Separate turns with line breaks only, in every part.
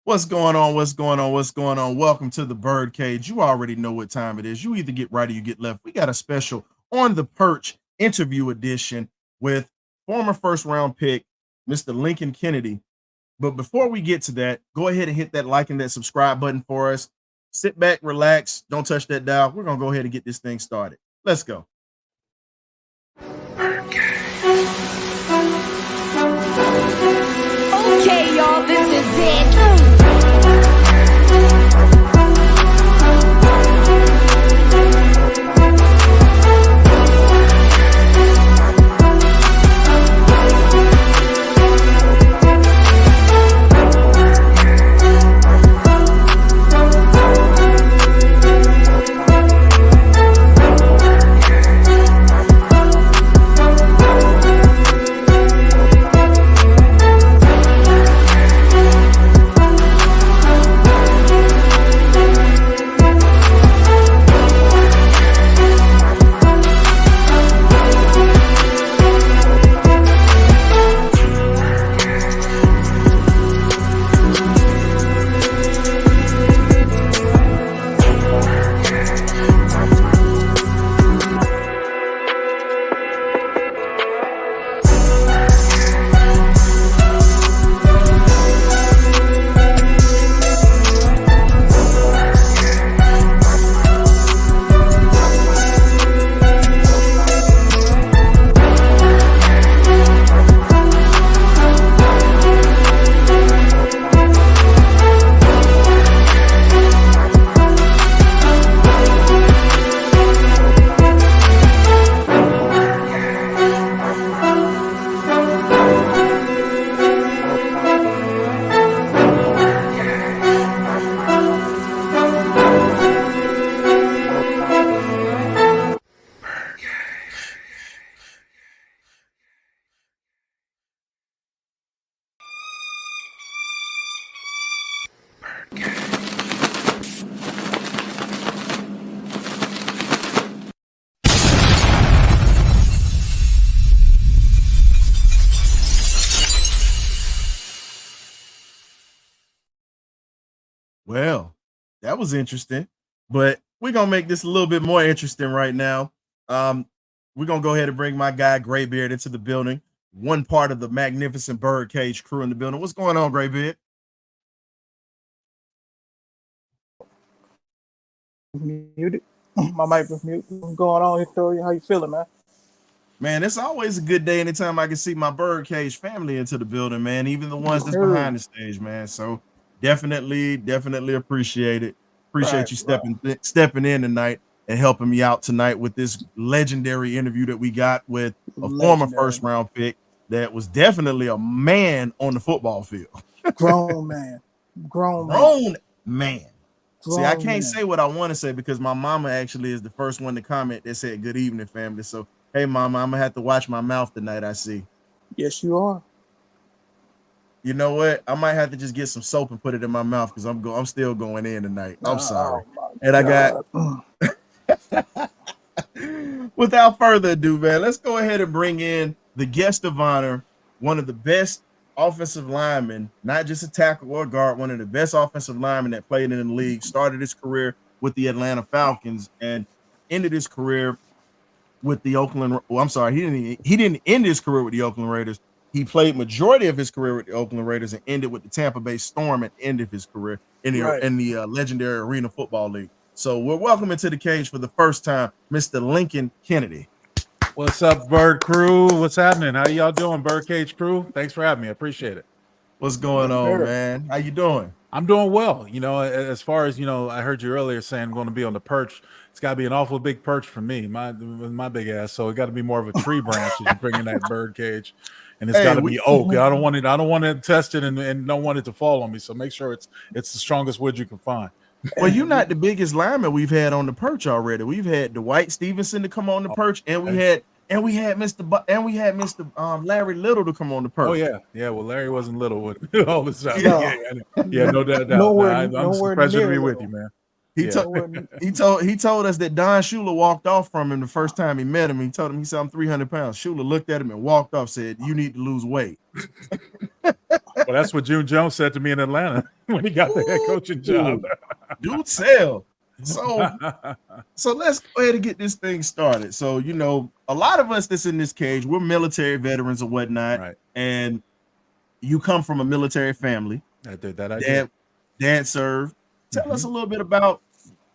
What's going on? What's going on? What's going on? Welcome to the Birdcage. You already know what time it is. You either get right or you get left. We got a special on the Perch interview edition with former first round pick, Mr. Lincoln Kennedy. But before we get to that, go ahead and hit that like and that subscribe button for us. Sit back, relax, don't touch that dial. We're going to go ahead and get this thing started. Let's go.
Okay, y'all, this is it.
Well, that was interesting, but we're gonna make this a little bit more interesting right now. Um, we're gonna go ahead and bring my guy Graybeard into the building. One part of the magnificent Birdcage crew in the building. What's going on, Graybeard?
Muted. My mic was mute. What's going on here, Tori? How you feeling, man?
Man, it's always a good day anytime I can see my Birdcage family into the building, man. Even the ones that's behind the stage, man. So definitely appreciate it. Appreciate you stepping in tonight and helping me out tonight with this legendary interview that we got with a former first round pick that was definitely a man on the football field.
Grown man.
See, I can't say what I want to say because my mama actually is the first one to comment that said good evening, family. So hey, mama, I'm gonna have to watch my mouth tonight. I see.
Yes, you are.
You know what? I might have to just get some soap and put it in my mouth because I'm still going in tonight. I'm sorry. And I got without further ado, man, let's go ahead and bring in the guest of honor, one of the best offensive linemen, not just a tackle or guard, one of the best offensive linemen that played in the league, started his career with the Atlanta Falcons and ended his career with the Oakland. Well, I'm sorry, he didn't end his career with the Oakland Raiders. He played majority of his career with the Oakland Raiders and ended with the Tampa Bay Storm at the end of his career in the legendary Arena Football League. So we're welcoming to the cage for the first time, Mr. Lincoln Kennedy.
What's up, Bird Crew? What's happening? How y'all doing, Birdcage Crew? Thanks for having me. I appreciate it.
What's going on, man? How you doing?
I'm doing well. You know, as far as, you know, I heard you earlier saying I'm going to be on the perch. It's got to be an awful big perch for me, my big ass. So it got to be more of a tree branch as you bring in that bird cage. And it's got to be oak. I don't want it tested and don't want it to fall on me. So make sure it's the strongest wood you can find.
Well, you're not the biggest lineman we've had on the perch already. We've had Dwight Stevenson to come on the perch, and we had Mr. Larry Little to come on the perch.
Oh yeah. Well, Larry wasn't little all the time. Yeah, no doubt. I'm pleasure to be with you, man.
He told us that Don Shula walked off from him the first time he met him. He told him, he said, I'm 300 pounds. Shula looked at him and walked off, said, you need to lose weight.
Well, that's what June Jones said to me in Atlanta when he got the head coaching job.
Dude, sell. So let's go ahead and get this thing started. So, a lot of us that's in this cage, we're military veterans or whatnot,
Right.
and you come from a military family. Dad served. Tell us a little bit about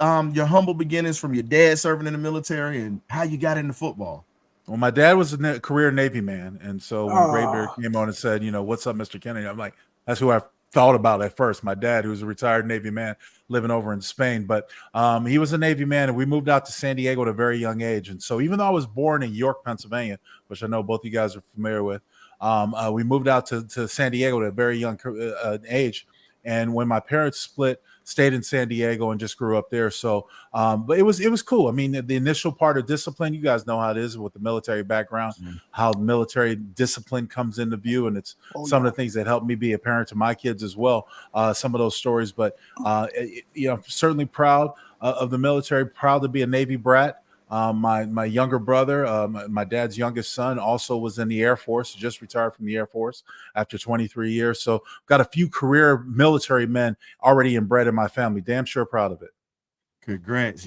your humble beginnings from your dad serving in the military and how you got into football.
Well, my dad was a career Navy man, and so when Graybeard came on and said, "What's up, Mr. Kennedy?" I'm like, that's who I thought about at first. My dad, who's a retired Navy man living over in Spain, but he was a Navy man, and we moved out to San Diego at a very young age. And so even though I was born in York, Pennsylvania, which I know both you guys are familiar with, we moved out to San Diego at a very young age. And when my parents split, stayed in San Diego and just grew up there. So, but it was cool. I mean, the initial part of discipline, you guys know how it is with the military background, how military discipline comes into view. And it's some of the things that helped me be a parent to my kids as well. Some of those stories, but, certainly proud of the military, proud to be a Navy brat. My younger brother, my dad's youngest son, also was in the Air Force, just retired from the Air Force after 23 years. So got a few career military men already inbred in my family. Damn sure proud of it.
Congrats.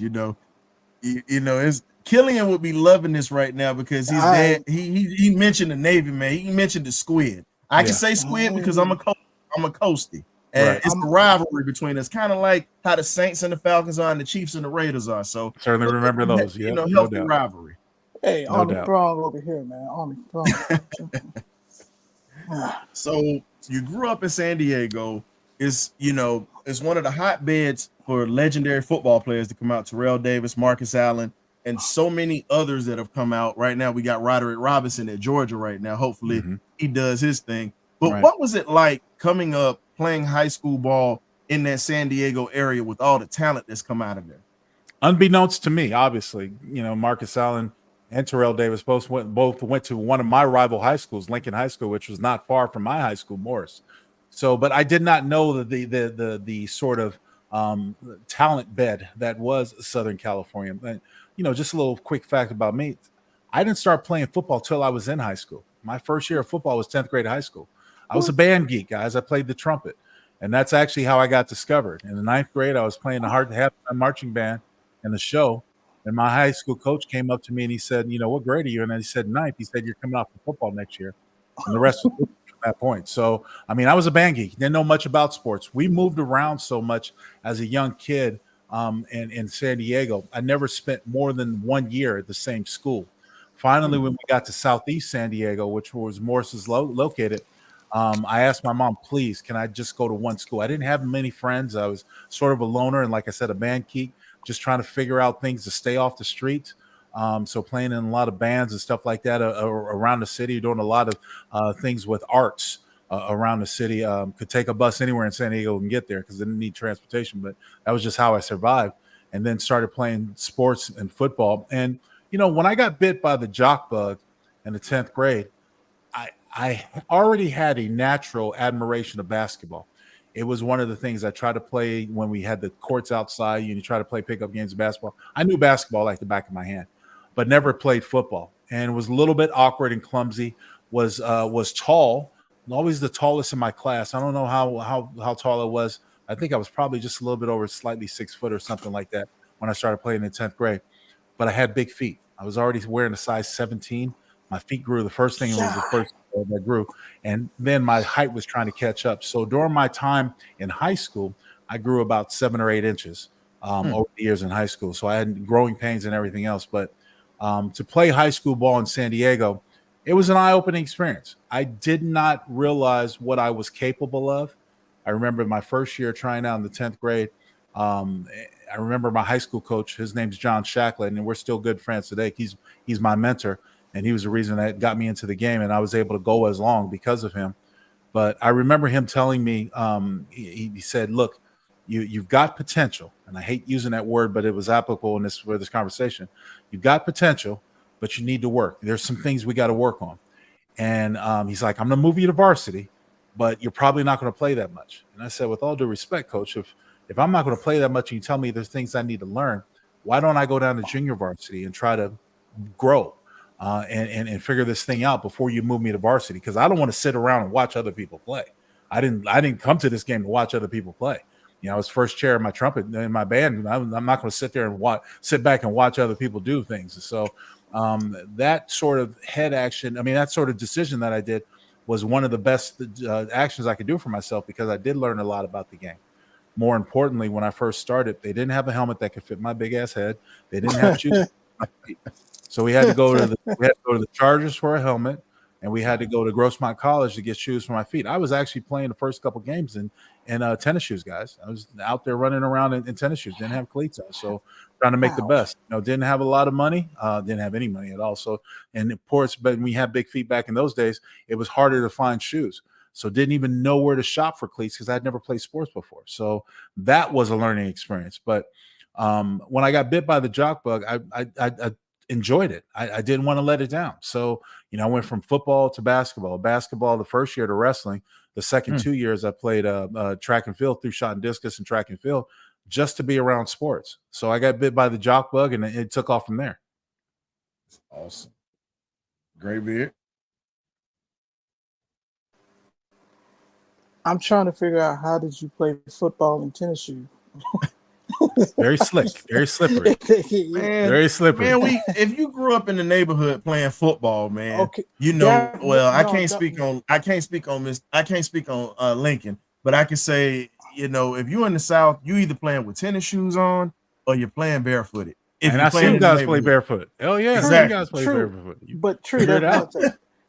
It's Killian would be loving this right now because his dad, he mentioned the Navy, man. He mentioned the squid. I can say squid because I'm a coastie. And it's the rivalry between us, kind of like how the Saints and the Falcons are and the Chiefs and the Raiders are. So
certainly remember those.
Healthy rivalry.
Hey, Army Strong over here, man. Army Strong.
So you grew up in San Diego. It's one of the hotbeds for legendary football players to come out. Terrell Davis, Marcus Allen, and so many others that have come out. Right now, we got Roderick Robinson at Georgia right now. Hopefully he does his thing. But what was it like coming up, playing high school ball in that San Diego area with all the talent that's come out of there?
Unbeknownst to me, obviously, Marcus Allen and Terrell Davis both went to one of my rival high schools, Lincoln High School, which was not far from my high school, Morris. So, but I did not know the sort of talent bed that was Southern California. And, just a little quick fact about me. I didn't start playing football till I was in high school. My first year of football was 10th grade high school. I was a band geek, guys. I played the trumpet. And that's actually how I got discovered. In the 9th grade, I was playing the halftime marching band in the show. And my high school coach came up to me and he said, what grade are you? And I said, 9th. He said, you're coming off for football next year. And the rest was from that point. So, I mean, I was a band geek. Didn't know much about sports. We moved around so much as a young kid in San Diego. I never spent more than 1 year at the same school. Finally, when we got to Southeast San Diego, which was Morris located, I asked my mom, please, can I just go to one school? I didn't have many friends. I was sort of a loner and, like I said, a band geek, just trying to figure out things to stay off the streets. So playing in a lot of bands and stuff like that around the city, doing a lot of things with arts around the city. Could take a bus anywhere in San Diego and get there because I didn't need transportation, but that was just how I survived. And then started playing sports and football. And, when I got bit by the jock bug in the 10th grade, I already had a natural admiration of basketball. It was one of the things I tried to play when we had the courts outside. You try to play pickup games of basketball. I knew basketball like the back of my hand, but never played football. And was a little bit awkward and clumsy. Was tall, always the tallest in my class. I don't know how tall I was. I think I was probably just a little bit over slightly 6 foot or something like that when I started playing in 10th grade. But I had big feet. I was already wearing a size 17. My feet grew. The first thing was the first that grew. And then my height was trying to catch up. So during my time in high school, I grew about 7 or 8 inches over the years in high school. So I had growing pains and everything else. But to play high school ball in San Diego, it was an eye-opening experience. I did not realize what I was capable of. I remember my first year trying out in the 10th grade. I remember my high school coach, his name's John Shacklin, and we're still good friends today. He's my mentor, and he was the reason that got me into the game, and I was able to go as long because of him. But I remember him telling me, he said, look, you've got potential, and I hate using that word, but it was applicable for this conversation. You've got potential, but you need to work. There's some things we got to work on. And he's like, I'm going to move you to varsity, but you're probably not going to play that much. And I said, with all due respect, coach, if I'm not going to play that much and you tell me there's things I need to learn, why don't I go down to junior varsity and try to grow and figure this thing out before you move me to varsity? Because I don't want to sit around and watch other people play. I didn't come to this game to watch other people play. You know, I was first chair of my trumpet in my band. I'm not going to sit there and sit back and watch other people do things. So that sort of head action, I mean, that sort of decision that I did was one of the best actions I could do for myself, because I did learn a lot about the game. More importantly, when I first started, they didn't have a helmet that could fit my big ass head. They didn't have shoes. So we had to go to the Chargers for a helmet, and we had to go to Grossmont College to get shoes for my feet. I was actually playing the first couple games in tennis shoes, guys. I was out there running around in tennis shoes, didn't have cleats on, so trying to make the best. You know, didn't have a lot of money, didn't have any money at all. So, and of course, but we had big feet back in those days. It was harder to find shoes, so didn't even know where to shop for cleats because I'd never played sports before. So that was a learning experience. But when I got bit by the jock bug, I enjoyed it. I didn't want to let it down. So, you know, I went from football to basketball the first year to wrestling. The second 2 years I played track and field, through shot and discus and track and field, just to be around sports. So I got bit by the jock bug, and it took off from there.
Awesome. Great beard.
I'm trying to figure out, how did you play football in tennis shoes?
Very slick, very slippery.
Man,
very slippery.
Man, if you grew up in the neighborhood playing football, man, you know, I can't speak on Lincoln, but I can say, you know, if you're in the South, you either playing with tennis shoes on or you're playing barefooted.
And I see you guys play barefoot. Oh yeah,
exactly.
You guys play barefoot.
But true,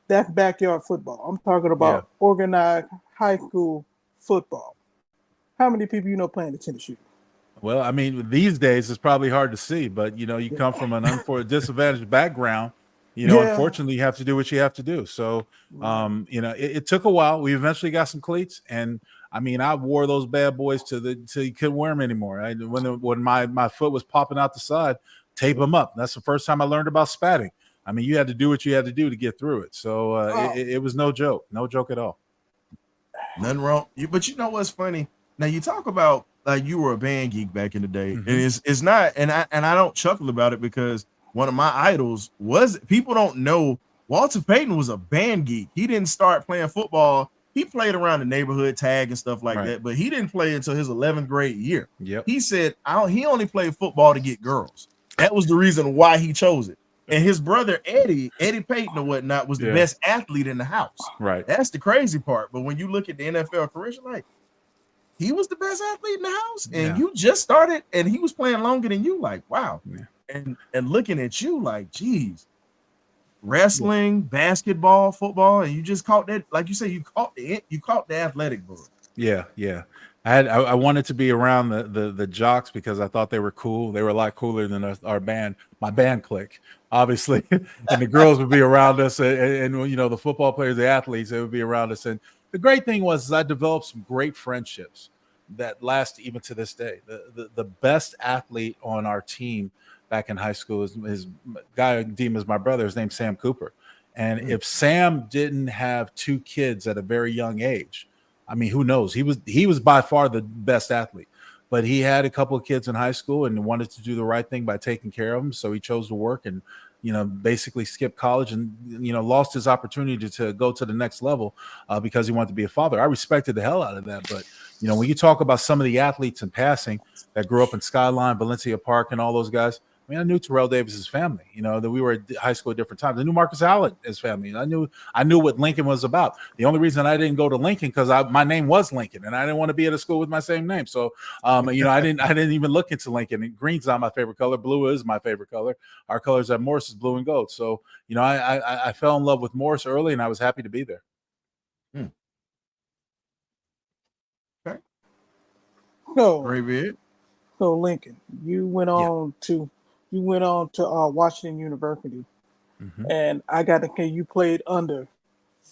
that's backyard football. I'm talking about organized high school football. How many people you know playing the tennis shoes?
Well, I mean, these days it's probably hard to see, but you know, you come from an disadvantaged background. You know, unfortunately, you have to do what you have to do. So, you know, it took a while. We eventually got some cleats, and I mean, I wore those bad boys till you couldn't wear them anymore. When my foot was popping out the side, tape them up. That's the first time I learned about spatting. I mean, you had to do what you had to do to get through it. So it was no joke at all.
Nothing wrong. But you know what's funny? Now you talk about like you were a band geek back in the day, and it's not, and I don't chuckle about it, because one of my idols was, people don't know, Walter Payton was a band geek. He didn't start playing football. He played around the neighborhood tag and stuff like that, but he didn't play until his 11th grade year. He said he only played football to get girls. That was the reason why he chose it. And his brother Eddie Payton or whatnot was the best athlete in the house.
Right.
That's the crazy part. But when you look at the NFL career, you're like, he was the best athlete in the house, and you just started, and he was playing longer than you. Like, wow. And looking at you like, geez, wrestling, basketball, football, and you just caught that, like you say, you caught the athletic bug.
Yeah. I wanted to be around the jocks because I thought they were cool. They were a lot cooler than our band, my band clique, obviously. And the girls would be around us, and you know, the football players, the athletes, they would be around us. And the great thing was I developed some great friendships that last even to this day. The best athlete on our team back in high school is guy I deem as my brother. His name's Sam Cooper. And if Sam didn't have 2 kids at a very young age, I mean, who knows? He was by far the best athlete, but he had a couple of kids in high school and wanted to do the right thing by taking care of them. So he chose to work and, you know, basically skipped college and, you know, lost his opportunity to go to the next level because he wanted to be a father. I respected the hell out of that. But, you know, when you talk about some of the athletes in passing that grew up in Skyline, Valencia Park, and all those guys, I mean, I knew Terrell Davis's family, you know, that we were at high school at different times. I knew Marcus Allen, his family. I knew what Lincoln was about. The only reason I didn't go to Lincoln because my name was Lincoln, and I didn't want to be at a school with my same name. So, you know, I didn't even look into Lincoln. And green's not my favorite color. Blue is my favorite color. Our colors at Morris is blue and gold. So, you know, I fell in love with Morris early, and I was happy to be there.
Okay.
So Lincoln, you went on to Washington University, and I got to say you played under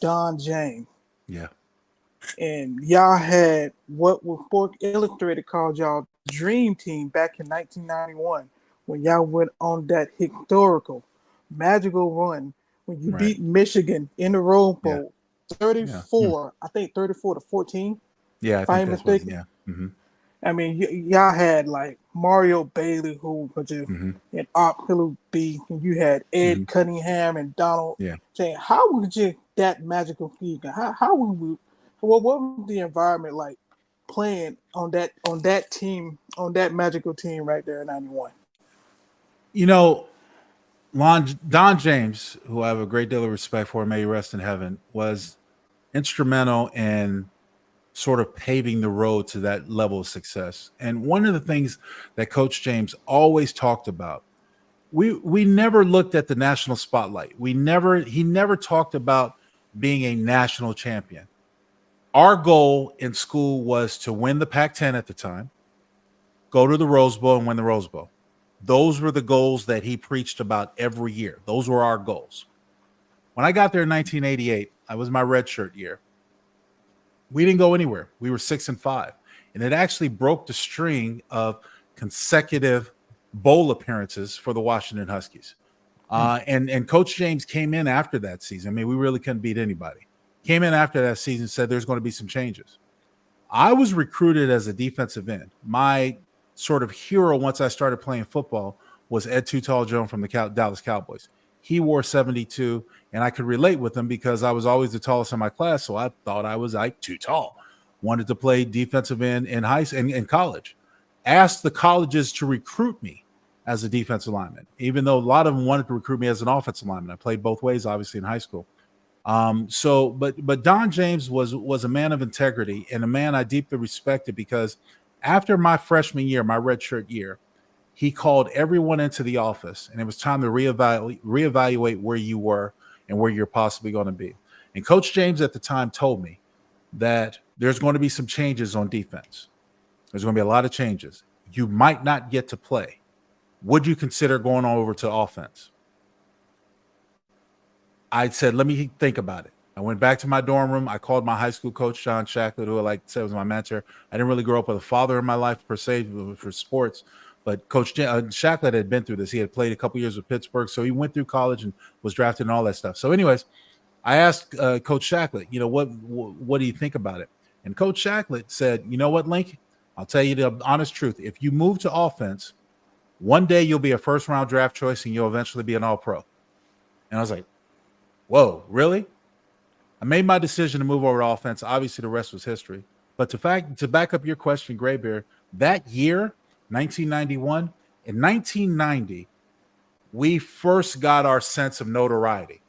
Don James.
Yeah.
And y'all had what Sports Illustrated called y'all Dream Team back in 1991 when y'all went on that historical, magical run when you beat Michigan in the Rose Bowl, 34, I think 34 to 14.
Yeah,
if I'm mistaken.
Yeah.
I mean, y'all had like Mario Bailey, who was just an absolute beast, and you had Ed Cunningham and Donald.
Yeah.
Saying, how was just that magical season? How what was the environment like playing on that team, on that magical team right there in '91?
You know, Don James, who I have a great deal of respect for, may he rest in heaven, was instrumental in sort of paving the road to that level of success. And one of the things that Coach James always talked about, we never looked at the national spotlight. He never talked about being a national champion. Our goal in school was to win the Pac-10 at the time, go to the Rose Bowl and win the Rose Bowl. Those were the goals that he preached about every year. Those were our goals. When I got there in 1988, I was my redshirt year. We didn't go anywhere. We were 6-5, and it actually broke the string of consecutive bowl appearances for the Washington Huskies. And Coach James came in after that season. I mean, we really couldn't beat anybody. Came in after that season, said there's going to be some changes. I was recruited as a defensive end. My sort of hero once I started playing football was Ed Too Tall Jones from the Dallas Cowboys. He wore 72, and I could relate with him because I was always the tallest in my class, so I thought I was like too tall. Wanted to play defensive end in college. Asked the colleges to recruit me as a defensive lineman, even though a lot of them wanted to recruit me as an offensive lineman. I played both ways, obviously, in high school. But Don James was a man of integrity and a man I deeply respected because after my freshman year, my redshirt year, he called everyone into the office, and it was time to reevaluate where you were and where you're possibly going to be. And Coach James at the time told me that there's going to be some changes on defense. There's going to be a lot of changes. You might not get to play. Would you consider going over to offense? I said, let me think about it. I went back to my dorm room. I called my high school coach, John Shacklett, who I said was my mentor. I didn't really grow up with a father in my life per se for sports, but Coach Shacklett had been through this. He had played a couple years with Pittsburgh, so he went through college and was drafted and all that stuff. So anyways, I asked Coach Shacklett, what do you think about it? And Coach Shacklett said, you know what, Link? I'll tell you the honest truth. If you move to offense, one day you'll be a first-round draft choice and you'll eventually be an all-pro. And I was like, whoa, really? I made my decision to move over to offense. Obviously, the rest was history. But to back up your question, Graybeard, that year, 1991, in 1990, we first got our sense of notoriety.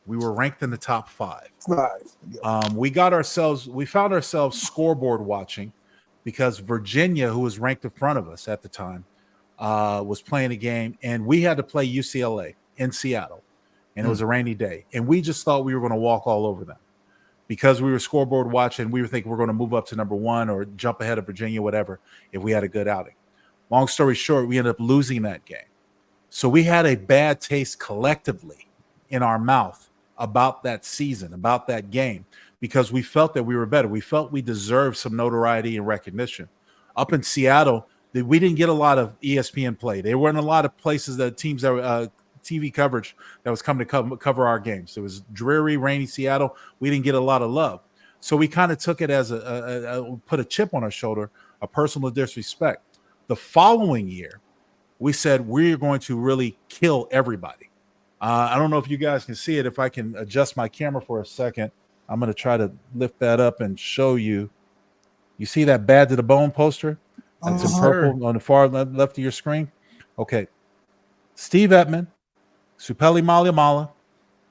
We were ranked in the top 5. We found ourselves scoreboard watching because Virginia, who was ranked in front of us at the time, was playing a game, and we had to play UCLA in Seattle. And it was a rainy day. And we just thought we were going to walk all over them. Because we were scoreboard watching, we were thinking we're going to move up to number 1 or jump ahead of Virginia, whatever, if we had a good outing. Long story short, we ended up losing that game. So we had a bad taste collectively in our mouth about that season, about that game, because we felt that we were better. We felt we deserved some notoriety and recognition. Up in Seattle, we didn't get a lot of ESPN play. There weren't a lot of places that teams that were TV coverage that was coming to cover our games. It was dreary, rainy Seattle. We didn't get a lot of love. So we kind of took it as put a chip on our shoulder, a personal disrespect. The following year, we said, we're going to really kill everybody. I don't know if you guys can see it. If I can adjust my camera for a second, I'm going to try to lift that up and show you. You see that Bad to the Bone poster? That's in purple on the far left of your screen. Okay. Steve Ettman, Supeli Maliamala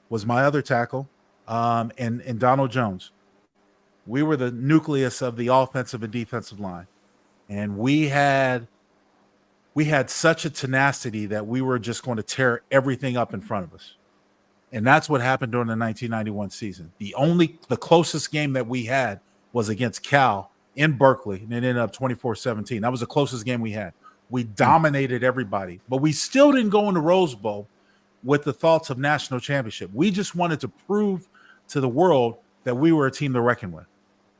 was my other tackle, and Donald Jones. We were the nucleus of the offensive and defensive line. And we had such a tenacity that we were just going to tear everything up in front of us. And that's what happened during the 1991 season. The closest game that we had was against Cal in Berkeley, and it ended up 24-17. That was the closest game we had. We dominated everybody, but we still didn't go in the Rose Bowl with the thoughts of national championship. We just wanted to prove to the world that we were a team to reckon with.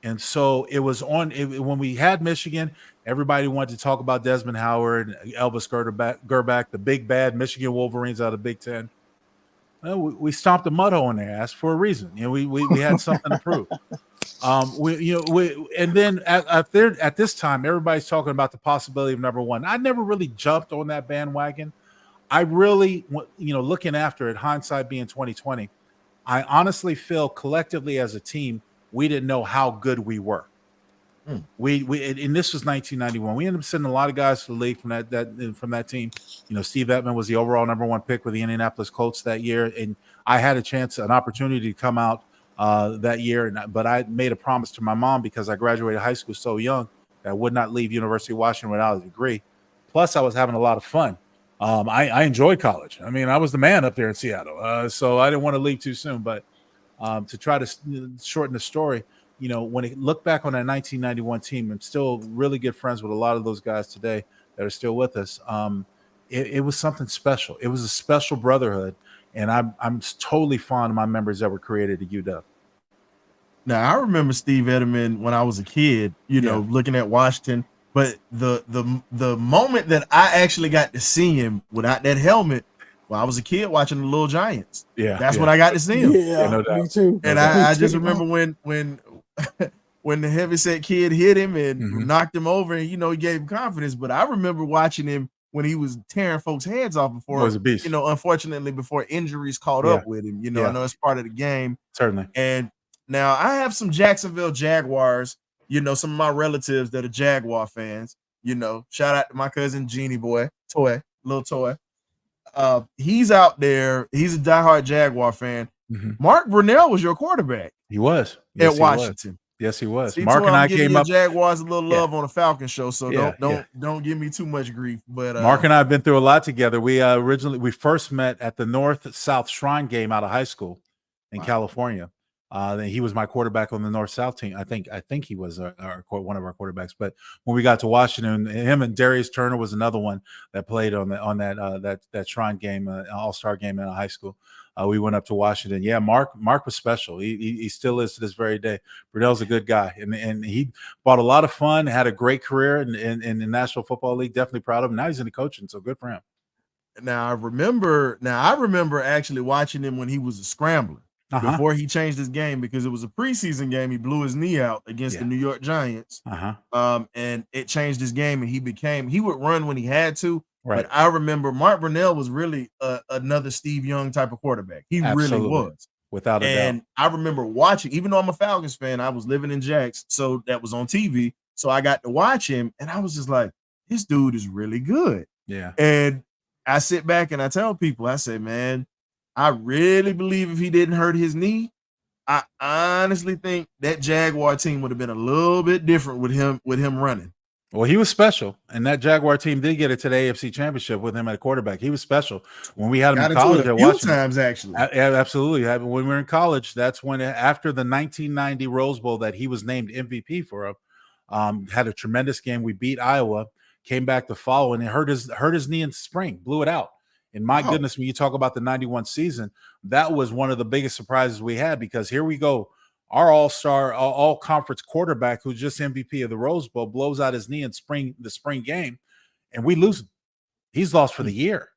And so it was when we had Michigan, everybody wanted to talk about Desmond Howard, Elvis Gerback, the big bad Michigan Wolverines out of Big Ten. Well, we stomped a mud hole in their ass for a reason. We had something to prove. And then at this time, everybody's talking about the possibility of number 1. I never really jumped on that bandwagon. I really, looking after it, hindsight being 2020, I honestly feel collectively as a team, we didn't know how good we were. We and this was 1991. We ended up sending a lot of guys to the league from that team. Steve Ettman was the overall #1 pick with the Indianapolis Colts that year, and I had an opportunity to come out that year, but I made a promise to my mom because I graduated high school so young that I would not leave University of Washington without a degree. Plus, I was having a lot of fun. I enjoyed college. I mean, I was the man up there in Seattle, so I didn't want to leave too soon. But to try to shorten the story, when I look back on that 1991 team, I'm still really good friends with a lot of those guys today that are still with us. It was something special. It was a special brotherhood, and I'm totally fond of my members that were created at UW.
Now, I remember Steve Edelman when I was a kid, looking at Washington. But the moment that I actually got to see him without that helmet, well, I was a kid watching the Little Giants. That's when I got to see him.
Yeah,
no doubt.
Me too.
And I just remember when when the heavyset kid hit him and knocked him over, and he gave him confidence. But I remember watching him when he was tearing folks' heads off before,
was a beast.
Unfortunately before injuries caught up with him. I know it's part of the game.
Certainly.
And now I have some Jacksonville Jaguars, some of my relatives that are Jaguar fans. Shout out to my cousin Jeannie boy, little toy. He's out there. He's a diehard Jaguar fan. Mark Brunell was your quarterback.
He was
at Washington.
Yes, he was.
See,
Mark and I came up.
Jaguars a little love on the Falcons show, so don't give me too much grief. But
Mark and I have been through a lot together. We first met at the North-South Shrine game out of high school in California. Then he was my quarterback on the North-South team. I think he was one of our quarterbacks. But when we got to Washington, him and Darius Turner was another one that played on that Shrine game, All-Star game in high school. We went up to Washington. Yeah, Mark was special. He still is to this very day. Brunell's a good guy, and he brought a lot of fun. Had a great career in the National Football League. Definitely proud of him. Now he's in the coaching, so good for him.
Now I remember actually watching him when he was a scrambler. Before he changed his game, because it was a preseason game. He blew his knee out against the New York Giants. And it changed his game, and he would run when he had to. Right. But I remember Mark Brunell was really another Steve Young type of quarterback. He really was.
Without a doubt.
And I remember watching, even though I'm a Falcons fan, I was living in Jacks, so that was on TV. So I got to watch him, and I was just like, this dude is really good.
Yeah.
And I sit back and I tell people, I say, man, I really believe if he didn't hurt his knee, I honestly think that Jaguar team would have been a little bit different with him running.
Well, he was special, and that Jaguar team did get it to the AFC Championship with him at quarterback. He was special when we had him in college.
A few times, actually.
Absolutely. When we were in college, that's when, after the 1990 Rose Bowl that he was named MVP for, had a tremendous game. We beat Iowa, came back the following, and hurt his knee in spring, blew it out. And my goodness, when you talk about the 91 season, that was one of the biggest surprises we had, because here we go. Our all-star, all-conference quarterback, who's just MVP of the Rose Bowl, blows out his knee in the spring game, and we lose him. He's lost for the year.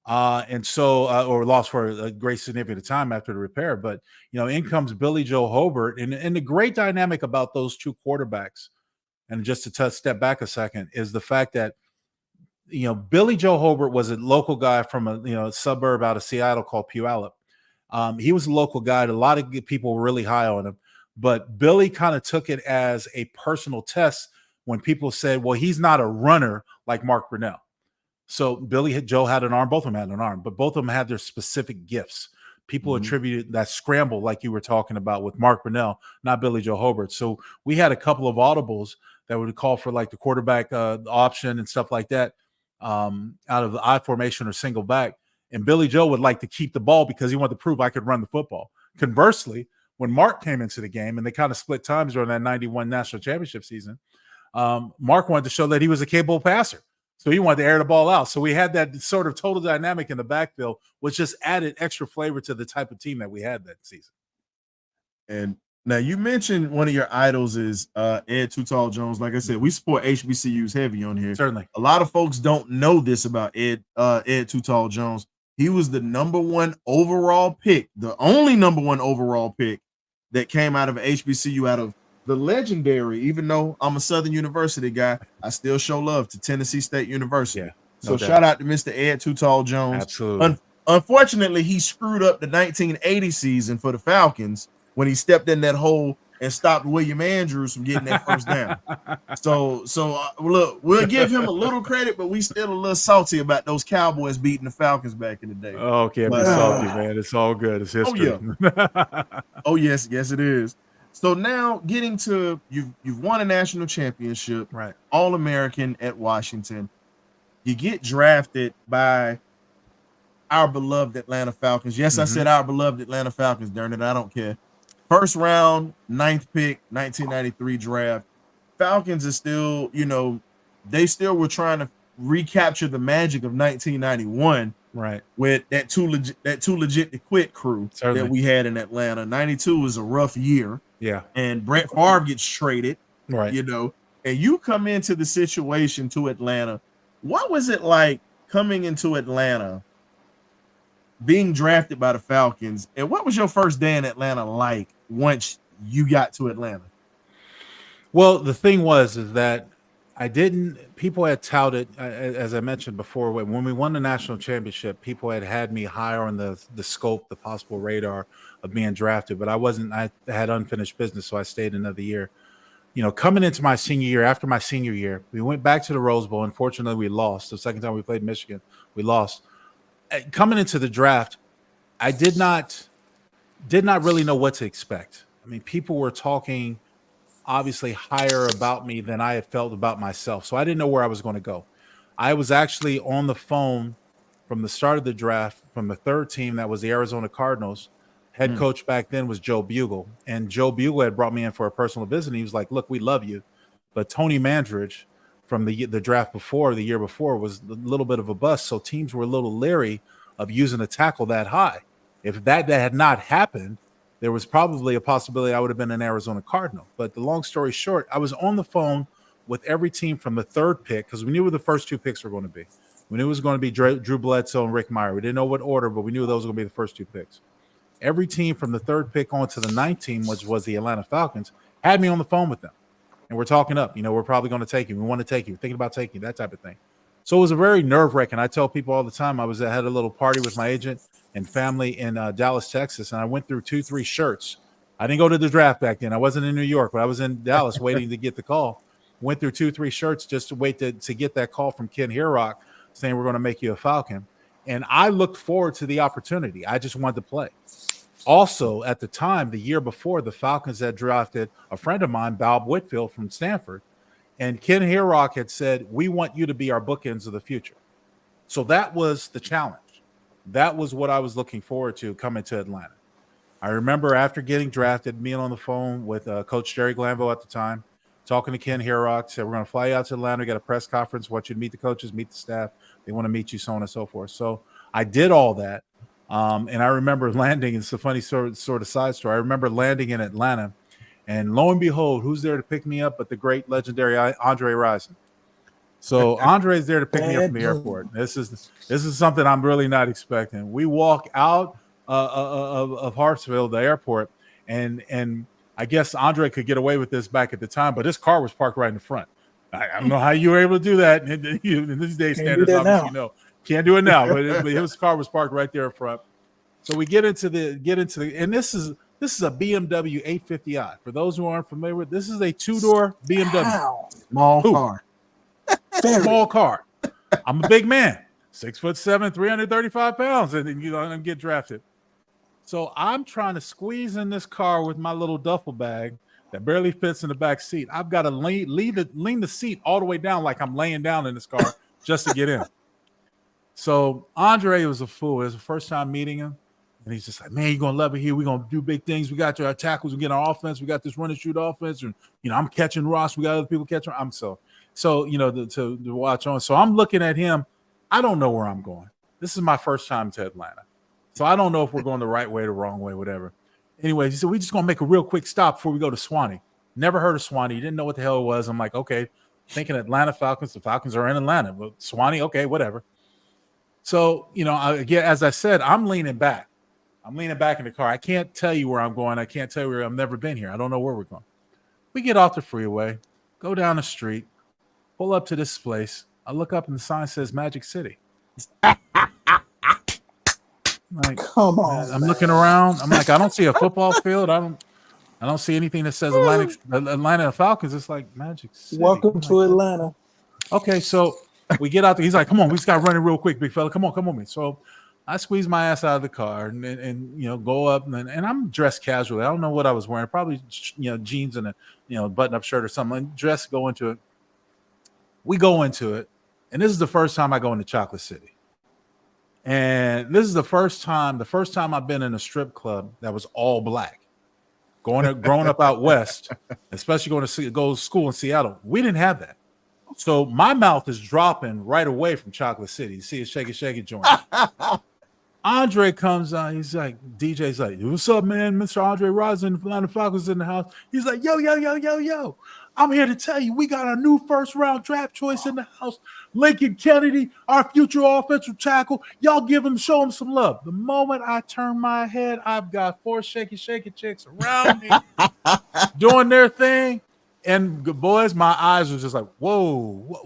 Or lost for a great significant time after the repair. But, in comes Billy Joe Hobart. And the great dynamic about those two quarterbacks, and just to step back a second, is the fact that, Billy Joe Hobart was a local guy from a suburb out of Seattle called Puyallup. He was a local guy. A lot of people were really high on him, but Billy kind of took it as a personal test when people said, well, he's not a runner like Mark Brunell. So Joe had an arm, both of them had an arm, but both of them had their specific gifts. People attributed that scramble, like you were talking about, with Mark Brunell, not Billy Joe Hobart. So we had a couple of audibles that would call for like the quarterback option and stuff like that, out of the I formation or single back. And Billy Joe would like to keep the ball because he wanted to prove I could run the football. Conversely, when Mark came into the game, and they kind of split times during that 91 national championship season, Mark wanted to show that he was a capable passer. So he wanted to air the ball out. So we had that sort of total dynamic in the backfield, which just added extra flavor to the type of team that we had that season.
And now you mentioned one of your idols is Ed Too Tall Jones. Like I said, we support HBCUs heavy on here.
Certainly.
A lot of folks don't know this about Ed Too Tall Jones. He was the #1 overall pick, the only #1 overall pick that came out of HBCU, out of the legendary, even though I'm a Southern University guy, I still show love to Tennessee State University.
Yeah,
so shout out to Mr. Ed Too Tall Jones.
Absolutely.
Unfortunately, he screwed up the 1980 season for the Falcons when he stepped in that hole and stopped William Andrews from getting that first down. So look, we'll give him a little credit, but we still a little salty about those Cowboys beating the Falcons back in the day.
Oh, can't be salty, man. It's all good. It's history.
Oh yes, it is. So now getting to you've won a national championship,
right?
All-American at Washington. You get drafted by our beloved Atlanta Falcons. Yes, I said our beloved Atlanta Falcons, darn it, I don't care. First round, 9th pick, 1993 draft. Falcons is still, they still were trying to recapture the magic of 1991,
right?
With that too legit to quit crew that we had in Atlanta. 92 was a rough year, and Brett Favre gets traded,
right?
And you come into the situation to Atlanta. What was it like coming into Atlanta, being drafted by the Falcons, and what was your first day in Atlanta like once you got to Atlanta?
Well, the thing is that people had touted, as I mentioned before, when we won the national championship, people had me higher on the scope, the possible radar of being drafted, but I had unfinished business, so I stayed another year. Coming into my senior year, after my senior year, we went back to the Rose Bowl. Unfortunately, we lost. The second time we played Michigan, we lost. Coming into the draft, I did not really know what to expect. I mean, people were talking obviously higher about me than I had felt about myself. So I didn't know where I was going to go. I was actually on the phone from the start of the draft from the third team, that was the Arizona Cardinals. Head coach back then was Joe Bugle, and Joe Bugle had brought me in for a personal visit. And he was like, "Look, we love you, but Tony Mandridge from the draft before, the year before, was a little bit of a bust. So teams were a little leery of using a tackle that high. If that had not happened, there was probably a possibility I would have been an Arizona Cardinal. But the long story short, I was on the phone with every team from the third pick, because we knew where the first two picks were going to be. We knew it was going to be Drew Bledsoe and Rick Meyer. We didn't know what order, but we knew those were going to be the first two picks. Every team from the third pick on to the 9th team, which was the Atlanta Falcons, had me on the phone with them. And we're talking up, we're probably going to take you. We want to take you. We're thinking about taking you, that type of thing. So it was a very nerve-wracking. I tell people all the time, I had a little party with my agent and family in Dallas, Texas, and I went through 2-3 shirts. I didn't go to the draft back then. I wasn't in New York, but I was in Dallas waiting to get the call. Went through 2-3 shirts just to wait to get that call from Ken Herock saying we're going to make you a Falcon. And I looked forward to the opportunity. I just wanted to play. Also, at the time, the year before, the Falcons had drafted a friend of mine, Bob Whitfield from Stanford, and Ken Herock had said, "We want you to be our bookends of the future." So that was the challenge. That was what I was looking forward to coming to Atlanta. I remember after getting drafted, being on the phone with Coach Jerry Glanville at the time, talking to Ken Herock, said, "We're going to fly you out to Atlanta. We got a press conference. Want you to meet the coaches, meet the staff. They want to meet you, so on and so forth." So I did all that. And I remember landing, it's a funny sort of side story. I remember landing in Atlanta, and lo and behold, who's there to pick me up but the great legendary Andre Rison. So Andre's there to pick me up from the airport. This is something I'm really not expecting. We walk out of Hartsfield, the airport, and I guess Andre could get away with this back at the time, but his car was parked right in the front. I don't know how you were able to do that. In these days standards, obviously, can't do it now, but his car was parked right there in front. So we get into the, and this is a BMW 850i. For those who aren't familiar with, this is a 2-door BMW.
Wow.
Small car.
Small car. I'm a big man, 6'7", 335 pounds, and and get drafted. So I'm trying to squeeze in this car with my little duffel bag that barely fits in the back seat. I've got to lean the seat all the way down like I'm laying down in this car just to get in. So Andre was a fool. It was the first time meeting him. And he's just like, "Man, you're going to love it here. We're going to do big things. We got our tackles. We get our offense. We got this run and shoot offense. And, I'm catching Ross. We got other people catching. I'm so to watch on. So I'm looking at him. I don't know where I'm going. This is my first time to Atlanta. So I don't know if we're going the right way, the wrong way, whatever. Anyway, he said, "We're just going to make a real quick stop before we go to Swanee." Never heard of Swanee. Didn't know what the hell it was. I'm like, okay, thinking Atlanta Falcons. The Falcons are in Atlanta. But Swanee, okay, whatever. So, again, as I said, I'm leaning back. I'm leaning back in the car. I can't tell you where I'm going. I can't tell you where I've never been here. I don't know where we're going. We get off the freeway, go down the street, pull up to this place. I look up and the sign says Magic City. Like,
come on.
I'm looking around. I'm like, I don't see a football field. I I don't see anything that says Atlanta Falcons. It's like Magic City.
Welcome to Atlanta.
Okay, so we get out there. He's like, "Come on, we just got running real quick, big fella. Come on, me." So I squeeze my ass out of the car and go up and I'm dressed casually. I don't know what I was wearing. Probably jeans and a button-up shirt or something. Dressed, go into it. We go into it, and this is the first time I go into Chocolate City. And this is the first time I've been in a strip club that was all black. Growing up out west, especially go to school in Seattle, we didn't have that. So my mouth is dropping right away from Chocolate City. You see a shaky joint. Andre comes on. He's like, DJ's like, "What's up, man? Mr. Andre Rison, Atlanta Falcons in the house." He's like, yo. I'm here to tell you, we got a new first-round draft choice in the house. Lincoln Kennedy, our future offensive tackle. Y'all show him some love. The moment I turn my head, I've got 4 shaky chicks around me doing their thing. And boys, my eyes was just like, whoa.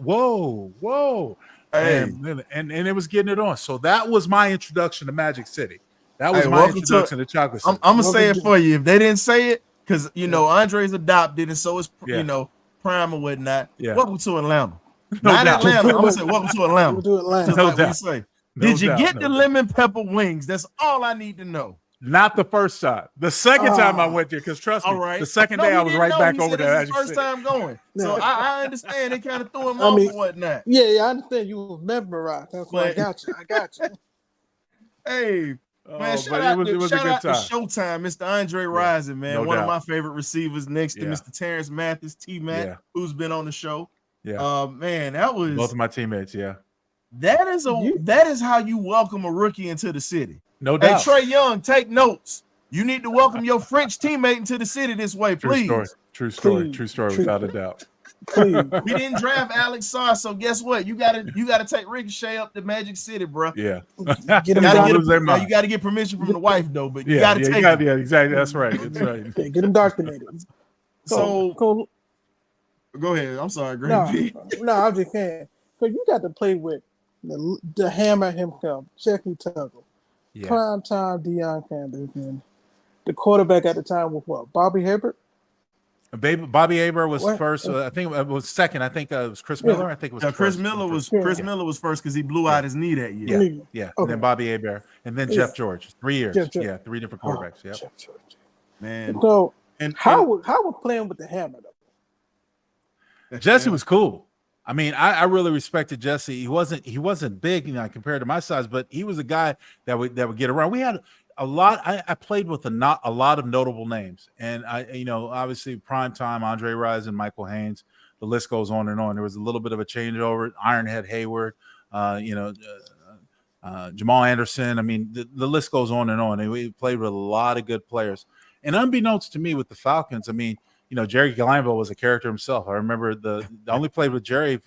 Hey. And it was getting it on. So that was my introduction to Magic City. That was my introduction to Chocolate City.
I'm going to say it for you. If they didn't say it, because, Andre's adopted, and so is, Prime and whatnot. Yeah. Welcome to Atlanta. Not Atlanta. I'm going to say welcome to Atlanta. Just like we say. Did you get the lemon pepper wings? That's all I need to know.
Not the first time. The second time I went there, because trust me, the second day I was right back over there.
First time going. So I understand they kind of threw him off and whatnot.
Yeah, I understand you were mesmerized. That's why I got you.
Hey, man, shout out to Showtime, Mr. Andre Rison, man. One of my favorite receivers next to Mr. Terrence Mathis, T-Mac, who's been on the show. Yeah. Man, that was
both of my teammates,
That is how you welcome a rookie into the city.
No doubt.
Hey, Trey Young, take notes. You need to welcome your French teammate into the city this way, please.
True story, without a doubt.
We didn't draft Alex Sarr, so guess what? You gotta take Ricochet up to Magic City, bro.
Yeah.
You gotta get permission from the wife though, but you gotta take it.
Yeah, exactly. That's right.
Get him documented.
So go ahead. I'm sorry, Greg.
No, I'm just saying. Because you got to play with the hammer himself, Jeffrey Tuggle. Prime time Deion Sanders, and the quarterback at the time was what? Bobby Hibbert?
Bobby Hebert was first. I think it was second. I think it was Chris Miller. I think it was
Chris Miller was first because he blew out his knee that year.
Yeah. Okay. And then Bobby Hebert, and then Jeff George. 3 years. 3 different quarterbacks. Yeah.
Jeff George.
Man.
So how was playing with the hammer though?
Jesse was cool. I mean, I really respected Jesse. He wasn't big, compared to my size, but he was a guy that would get around. We had a lot. I played with a lot of notable names, and obviously prime time, Andre Rison, Michael Haynes. The list goes on and on. There was a little bit of a changeover. Ironhead Hayward, Jamal Anderson. I mean, the list goes on and on. And we played with a lot of good players. And unbeknownst to me, with the Falcons, I mean, Jerry Glanville was a character himself. I remember I only played with Jerry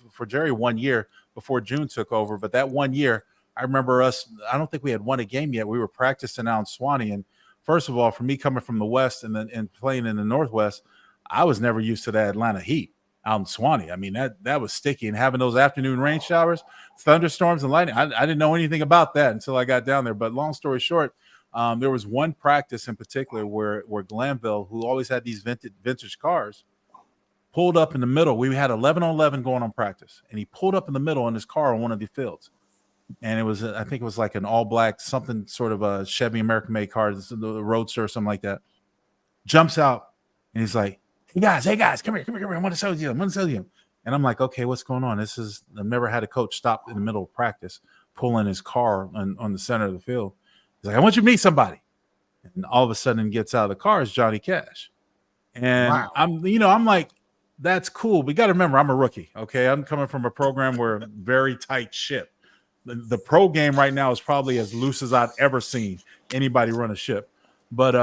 1 year before June took over. But that 1 year, I remember I don't think we had won a game yet. We were practicing out in Swanee. And first of all, for me coming from the West and playing in the Northwest, I was never used to that Atlanta heat out in Swanee. I mean, that was sticky. And having those afternoon rain showers, thunderstorms, and lightning, I didn't know anything about that until I got down there. But long story short, there was one practice in particular where Glanville, who always had these vintage cars, pulled up in the middle. We had 11-on-11 going on practice, and he pulled up in the middle in his car on one of the fields. And I think it was like an all-black, something sort of a Chevy American-made car, the Roadster or something like that. Jumps out, and he's like, hey guys, come here. I want to sell you. And I'm like, okay, what's going on? I've never had a coach stop in the middle of practice, pulling his car on the center of the field. He's like, I want you to meet somebody. And all of a sudden gets out of the car is Johnny Cash. And wow. I'm like, that's cool. But you got to remember, I'm a rookie. Okay. I'm coming from a program where very tight ship. The pro game right now is probably as loose as I've ever seen anybody run a ship. But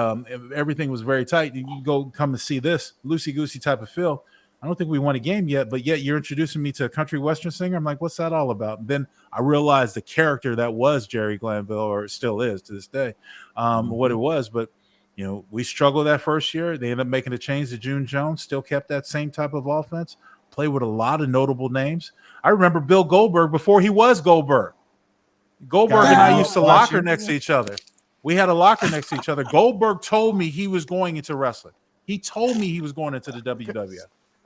everything was very tight. You come to see this loosey-goosey type of feel. I don't think we won a game yet, but yet you're introducing me to a country western singer. I'm like, what's that all about? And then I realized the character that was Jerry Glanville, or still is to this day, what it was. But, we struggled that first year. They ended up making a change to June Jones, still kept that same type of offense, played with a lot of notable names. I remember Bill Goldberg before he was Goldberg. Goldberg and I used to locker next to each other. We had a locker next to each other. Goldberg told me he was going into wrestling. He told me he was going into the WWF, and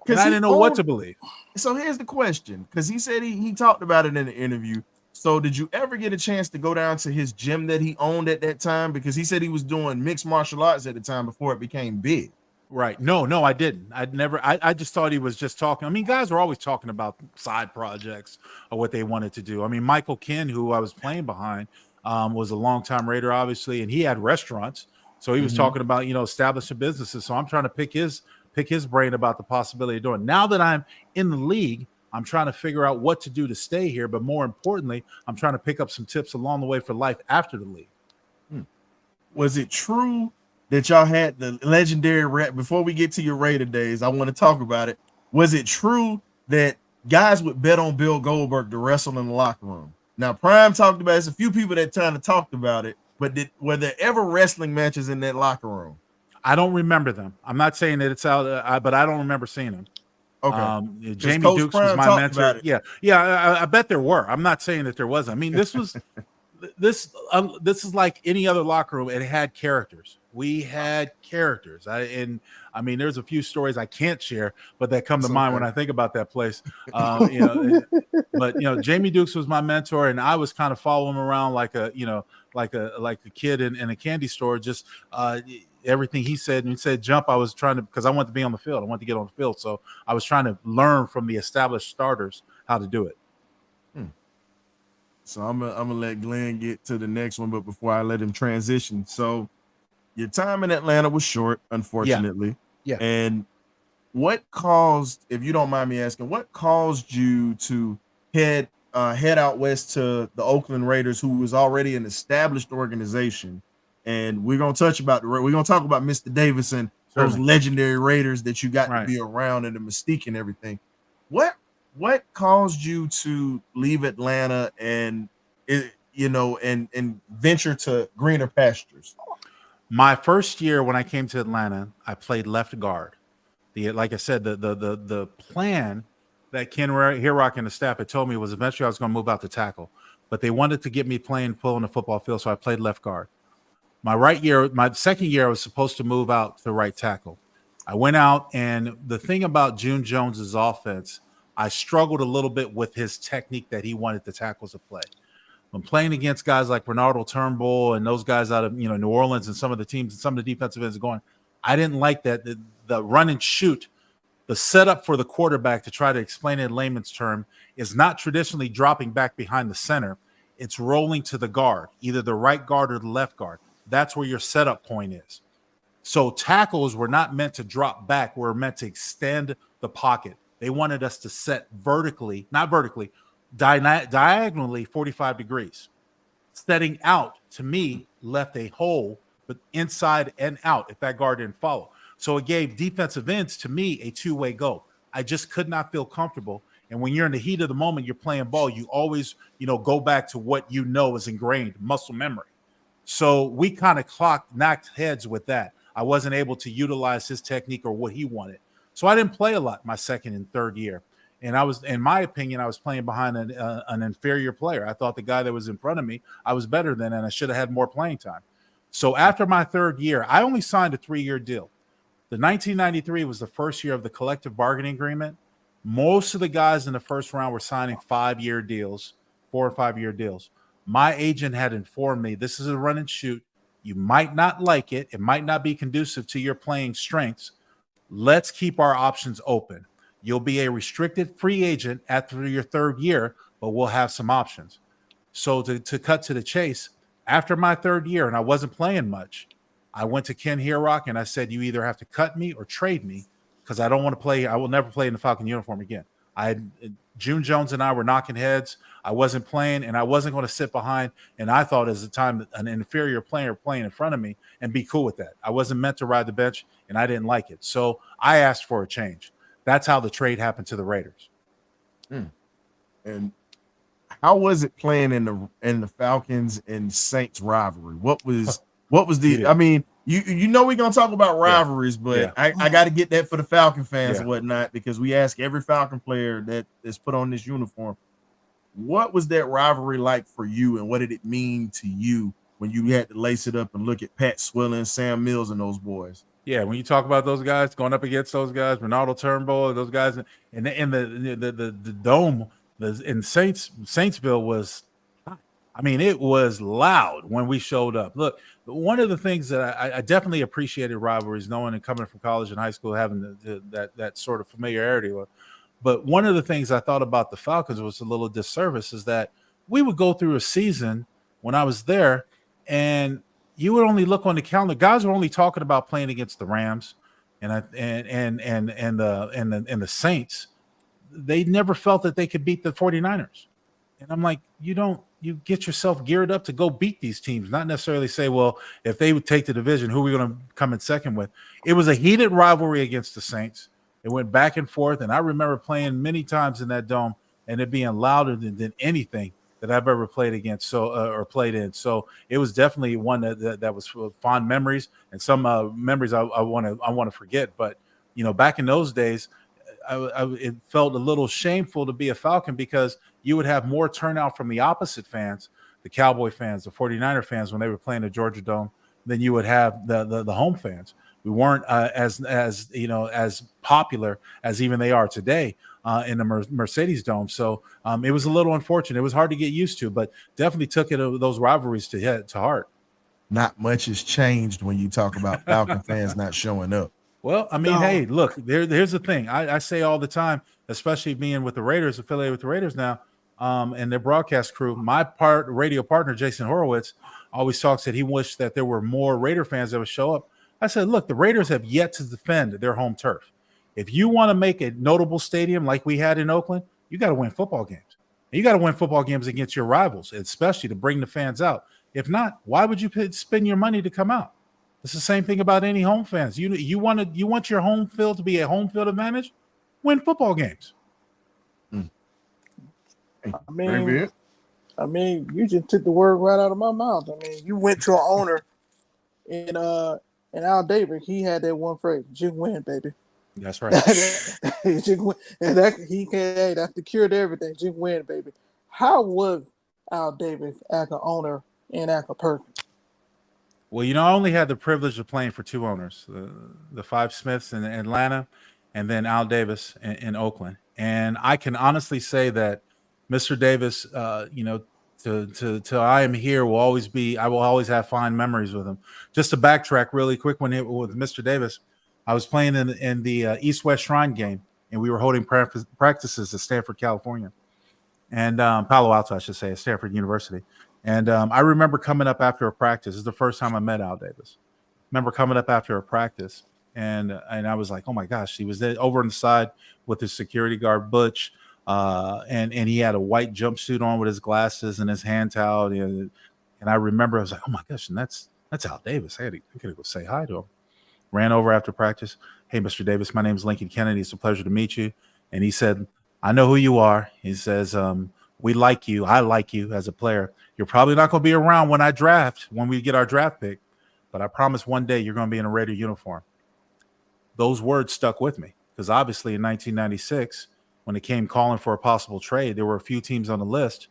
Because
I
he
didn't know what to believe.
So here's the question, because he said he talked about it in the interview. So did you ever get a chance to go down to his gym that he owned at that time? Because he said he was doing mixed martial arts at the time before it became big.
Right. No, I didn't. I just thought he was just talking. I mean, guys were always talking about side projects or what they wanted to do. I mean, Michael Ken, who I was playing behind, was a longtime Raider, obviously, and he had restaurants. So he was talking about, establishing businesses. So I'm trying to pick his brain about the possibility of doing it. Now that I'm in the league, I'm trying to figure out what to do to stay here. But more importantly, I'm trying to pick up some tips along the way for life after the league.
Was it true that y'all had the legendary rap? Before we get to your Raider days, I want to talk about it. Was it true that guys would bet on Bill Goldberg to wrestle in the locker room? Now, Prime talked about it. There's a few people that kind of talked about it, but were there ever wrestling matches in that locker room?
I don't remember them. I'm not saying that it's out, but I don't remember seeing them.
Okay.
Jamie
Coach
Dukes
Prime
was my
talked
mentor.
about it.
Yeah. I bet there were. I'm not saying that there wasn't. I mean, this was this is like any other locker room. It had characters. We had characters. I mean, there's a few stories I can't share, but that come to mind when I think about that place. But Jamie Dukes was my mentor, and I was kind of following him around like a kid in a candy store. Just everything he said, and he said jump. I was trying to, because I wanted to be on the field. I wanted to get on the field, so I was trying to learn from the established starters how to do it.
So I'm gonna let Glenn get to the next one, but before I let him transition, so your time in Atlanta was short, unfortunately.
Yeah.
And what caused, if you don't mind me asking, what caused you to head out west to the Oakland Raiders, who was already an established organization? And we're gonna talk about Mr. Davison, those legendary Raiders that you got to be around, and the mystique and everything. What caused you to leave Atlanta and venture to greener pastures?
My first year when I came to Atlanta, I played left guard. Like I said, the plan that Ken Hirok and the staff had told me was eventually I was going to move out to tackle, but they wanted to get me pulling the football field, so I played left guard. My second year, I was supposed to move out to right tackle. I went out, and the thing about June Jones's offense, I struggled a little bit with his technique that he wanted the tackles to play. When playing against guys like Renaldo Turnbull and those guys out of New Orleans and some of the teams and some of the defensive ends going, I didn't like that. The run and shoot, the setup for the quarterback, to try to explain it in layman's term, is not traditionally dropping back behind the center. It's rolling to the guard, either the right guard or the left guard. That's where your setup point is. So tackles were not meant to drop back. We're meant to extend the pocket. They wanted us to set vertically, not vertically, diagonally 45 degrees. Setting out, to me, left a hole, but inside and out if that guard didn't follow. So it gave defensive ends, to me, a two-way go. I just could not feel comfortable. And when you're in the heat of the moment, you're playing ball, you always, go back to what is ingrained, muscle memory. So we kind of knocked heads with that. I wasn't able to utilize his technique or what he wanted. So I didn't play a lot my second and third year. And I was, in my opinion, I was playing behind an inferior player. I thought the guy that was in front of me, I was better than, and I should have had more playing time. So after my third year, I only signed a 3-year deal. The 1993 was the first year of the collective bargaining agreement. Most of the guys in the first round were signing 5-year deals, 4 or 5-year deals. My agent had informed me, this is a run and shoot. You might not like it. It might not be conducive to your playing strengths. Let's keep our options open. You'll be a restricted free agent after your third year, but we'll have some options. So to cut to the chase, after my third year, and I wasn't playing much, I went to Ken Hirok and I said, you either have to cut me or trade me, because I don't want to play. I will never play in the Falcon uniform again. June Jones and I were knocking heads. I wasn't playing, and I wasn't going to sit behind. And I thought, as the time, an inferior player playing in front of me, and be cool with that. I wasn't meant to ride the bench, and I didn't like it. So I asked for a change. That's how the trade happened to the Raiders.
And how was it playing in the Falcons and Saints rivalry? What was the? I mean, we're gonna talk about rivalries, but I got to get that for the Falcon fans and whatnot, because we ask every Falcon player that is put on this uniform, what was that rivalry like for you, and what did it mean to you when you had to lace it up and look at Pat Swilling, Sam Mills, and those boys?
Yeah, when you talk about those guys going up against those guys, Ronaldo Turnbull, those guys, and the dome, in Saintsville was, I mean, it was loud when we showed up. Look, one of the things that I definitely appreciated rivalries, knowing and coming from college and high school, having that sort of familiarity with. But one of the things I thought about the Falcons was a little disservice is that we would go through a season when I was there, and you would only look on the calendar. Guys were only talking about playing against the Rams and the Saints. They never felt that they could beat the 49ers. And I'm like, you get yourself geared up to go beat these teams, not necessarily say, well, if they would take the division, who are we going to come in second with? It was a heated rivalry against the Saints. It went back and forth. And I remember playing many times in that dome and it being louder than anything that I've ever played against, or played in. So it was definitely one that was fond memories, and some memories I want to forget. But back in those days, it felt a little shameful to be a Falcon because you would have more turnout from the opposite fans, the Cowboy fans, the 49er fans, when they were playing the Georgia Dome, than you would have the home fans. We weren't as popular as even they are today in the Mercedes Dome. So it was a little unfortunate. It was hard to get used to, but definitely took those rivalries to heart.
Not much has changed when you talk about Falcon fans not showing up.
Well, I mean, hey, look, here's the thing. I say all the time, especially being with the Raiders, affiliated with the Raiders now, and their broadcast crew. My radio partner, Jason Horowitz, always talks that he wished that there were more Raider fans that would show up. I said, look, the Raiders have yet to defend their home turf. If you want to make a notable stadium like we had in Oakland, you got to win football games. And you got to win football games against your rivals, especially to bring the fans out. If not, why would you spend your money to come out? It's the same thing about any home fans. You want your home field to be a home field advantage? Win football games.
I mean, you just took the word right out of my mouth. I mean, you went to an owner in Al Davis. He had that one phrase: "Just win, baby."
That's right.
Just win. And that's the cure to everything. Just win, baby. How was Al Davis as an owner in Perch?
Well, I only had the privilege of playing for two owners, the Five Smiths in Atlanta, and then Al Davis in Oakland. And I can honestly say that Mr. Davis, till I am here, I will always have fond memories with him. Just to backtrack really quick, with Mr. Davis, I was playing in the East-West Shrine game, and we were holding practices at Stanford, California, and Palo Alto, I should say, at Stanford University. And I remember coming up after a practice. This is the first time I met Al Davis. Remember coming up after a practice, and I was like, oh my gosh, he was there over on the side with his security guard Butch, and he had a white jumpsuit on with his glasses and his hand towel. And I remember I was like, oh my gosh, and that's Al Davis. I gotta go say hi to him. Ran over after practice. Hey, Mr. Davis, my name's Lincoln Kennedy. It's a pleasure to meet you. And he said, I know who you are. He says, we like you. I like you as a player. You're probably not going to be around when we get our draft pick, but I promise one day you're going to be in a Raider uniform. Those words stuck with me because obviously in 1996, when it came calling for a possible trade, there were a few teams on the list.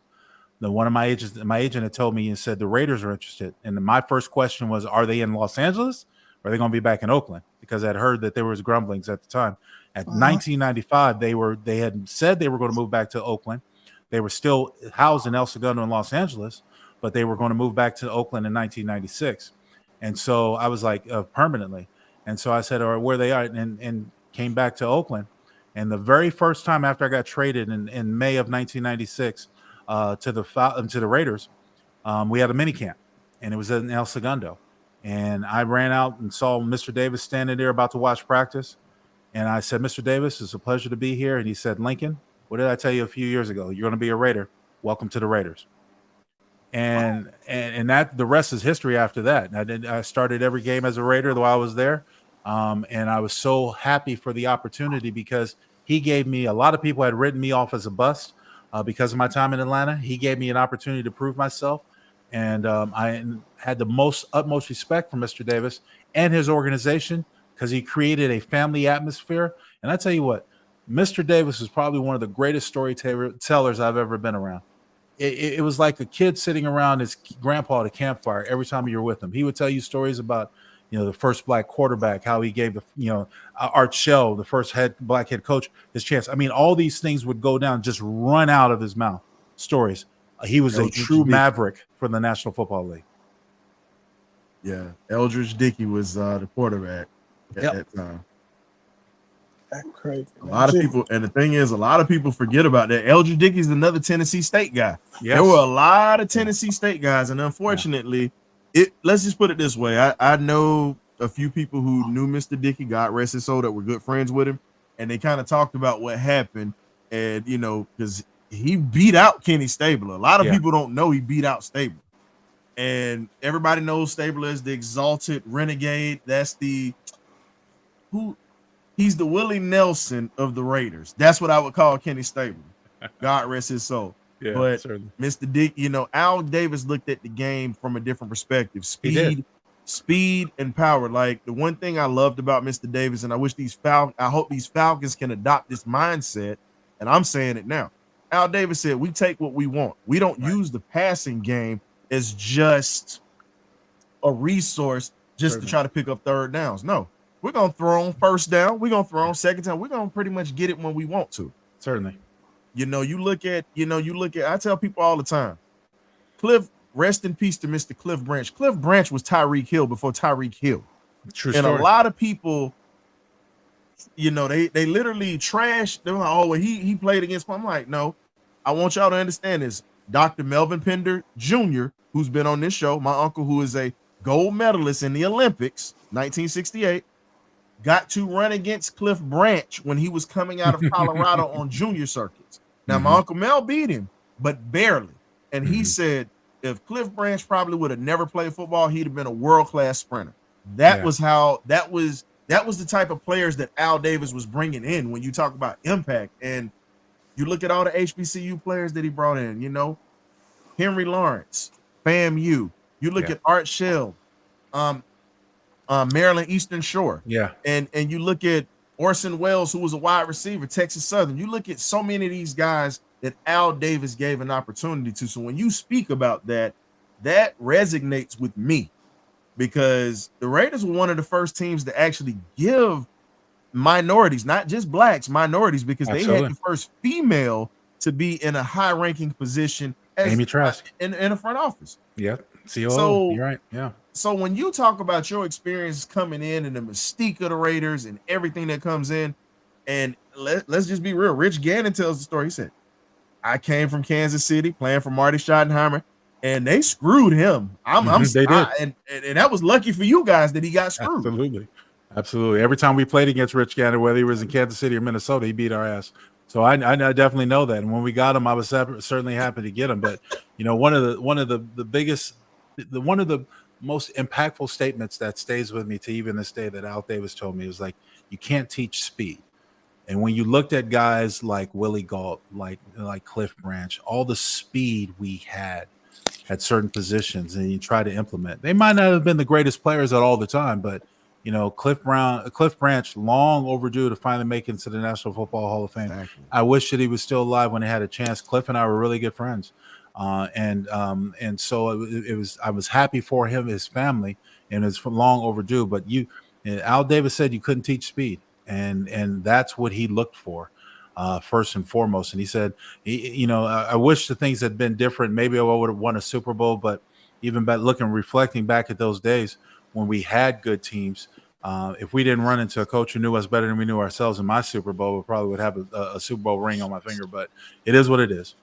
Then one of my agent had told me and said the Raiders are interested. And my first question was, are they in Los Angeles or are they going to be back in Oakland? Because I'd heard that there was grumblings at the time. At 1995, they had said they were going to move back to Oakland. They were still housed in El Segundo in Los Angeles, but they were going to move back to Oakland in 1996. And so I was like, permanently. And so I said, or where they are, and came back to Oakland. And the very first time after I got traded in May of 1996 to the Raiders, we had a mini camp, and it was in El Segundo. And I ran out and saw Mr. Davis standing there about to watch practice. And I said, Mr. Davis, it's a pleasure to be here. And he said, Lincoln, what did I tell you a few years ago? You're going to be a Raider. Welcome to the Raiders. And that the rest is history after that. I started every game as a Raider while I was there. And I was so happy for the opportunity because he gave me, a lot of people had written me off as a bust because of my time in Atlanta. He gave me an opportunity to prove myself. And I had the utmost respect for Mr. Davis and his organization because he created a family atmosphere. And I tell you what, Mr. Davis is probably one of the greatest storytellers I've ever been around. It was like a kid sitting around his grandpa at a campfire every time you were with him. He would tell you stories about, the first black quarterback, how he gave Art Shell, the first black head coach, his chance. I mean, all these things would go down, just run out of his mouth. Stories. He was a true maverick for the National Football League.
Yeah, Eldridge Dickey was the quarterback at that time.
That's crazy.
A lot of people, and the thing is, a lot of people forget about that. Eldridge Dickey's another Tennessee State guy.
Yes.
There were a lot of Tennessee State guys, and unfortunately, let's just put it this way. I know a few people who knew Mr. Dickey, God rest his soul, that were good friends with him, and they kind of talked about what happened, and because he beat out Kenny Stabler. A lot of people don't know he beat out Stabler, and everybody knows Stabler is the exalted renegade. That's he's the Willie Nelson of the Raiders. That's what I would call Kenny Stabler. God rest his soul.
Yeah,
but
certainly.
Mr. Dick, Al Davis looked at the game from a different perspective. Speed and power. Like, the one thing I loved about Mr. Davis, and I hope these Falcons can adopt this mindset, and I'm saying it now. Al Davis said, we take what we want. We don't use the passing game as just a resource just to try to pick up third downs. No. We're going to throw on first down. We're going to throw on second down. We're going to pretty much get it when we want to.
Certainly.
You look at, I tell people all the time, rest in peace to Mr. Cliff Branch. Cliff Branch was Tyreek Hill before Tyreek Hill.
True
and
story.
A lot of people, they literally trash. They're like, oh, well, he played against me. I'm like, no, I want y'all to understand this. Dr. Melvin Pender Jr., who's been on this show, my uncle, who is a gold medalist in the Olympics, 1968, got to run against Cliff Branch when he was coming out of Colorado on junior circuits. Now, my Uncle Mel beat him, but barely. And he said if Cliff Branch probably would have never played football, he'd have been a world-class sprinter. That was the type of players that Al Davis was bringing in when you talk about impact. And you look at all the HBCU players that he brought in, Henry Lawrence, FAMU. You look at Art Shell, Maryland Eastern Shore.
Yeah.
And you look at Orson Welles, who was a wide receiver, Texas Southern. You look at so many of these guys that Al Davis gave an opportunity to. So when you speak about that resonates with me, because the Raiders were one of the first teams to actually give minorities, not just blacks, minorities, because they had the first female to be in a high-ranking position as
Amy Trask
in a front office.
Yeah. COO.
So,
you're right. Yeah.
So when you talk about your experience coming in and the mystique of the Raiders and everything that comes in, and let's just be real. Rich Gannon tells the story. He said, I came from Kansas City playing for Marty Schottenheimer, and they screwed him. They did. And that was lucky for you guys that he got screwed.
Absolutely. Every time we played against Rich Gannon, whether he was in Kansas City or Minnesota, he beat our ass. So I definitely know that. And when we got him, I was certainly happy to get him. But one of the most impactful statements that stays with me to even this day that Al Davis told me was like, you can't teach speed. And when you looked at guys like Willie Gault, like Cliff Branch, all the speed we had at certain positions, and you try to implement, they might not have been the greatest players at all the time, but Cliff Branch, long overdue to finally make it to the National Football Hall of Fame. Exactly. I wish that he was still alive when he had a chance. Cliff and I were really good friends. And so I was happy for him, his family, and it's long overdue. But Al Davis said you couldn't teach speed, and that's what he looked for, first and foremost. And he said, I wish the things had been different. Maybe I would have won a Super Bowl, but even reflecting back at those days when we had good teams, if we didn't run into a coach who knew us better than we knew ourselves in my Super Bowl, we probably would have a Super Bowl ring on my finger. But it is what it is.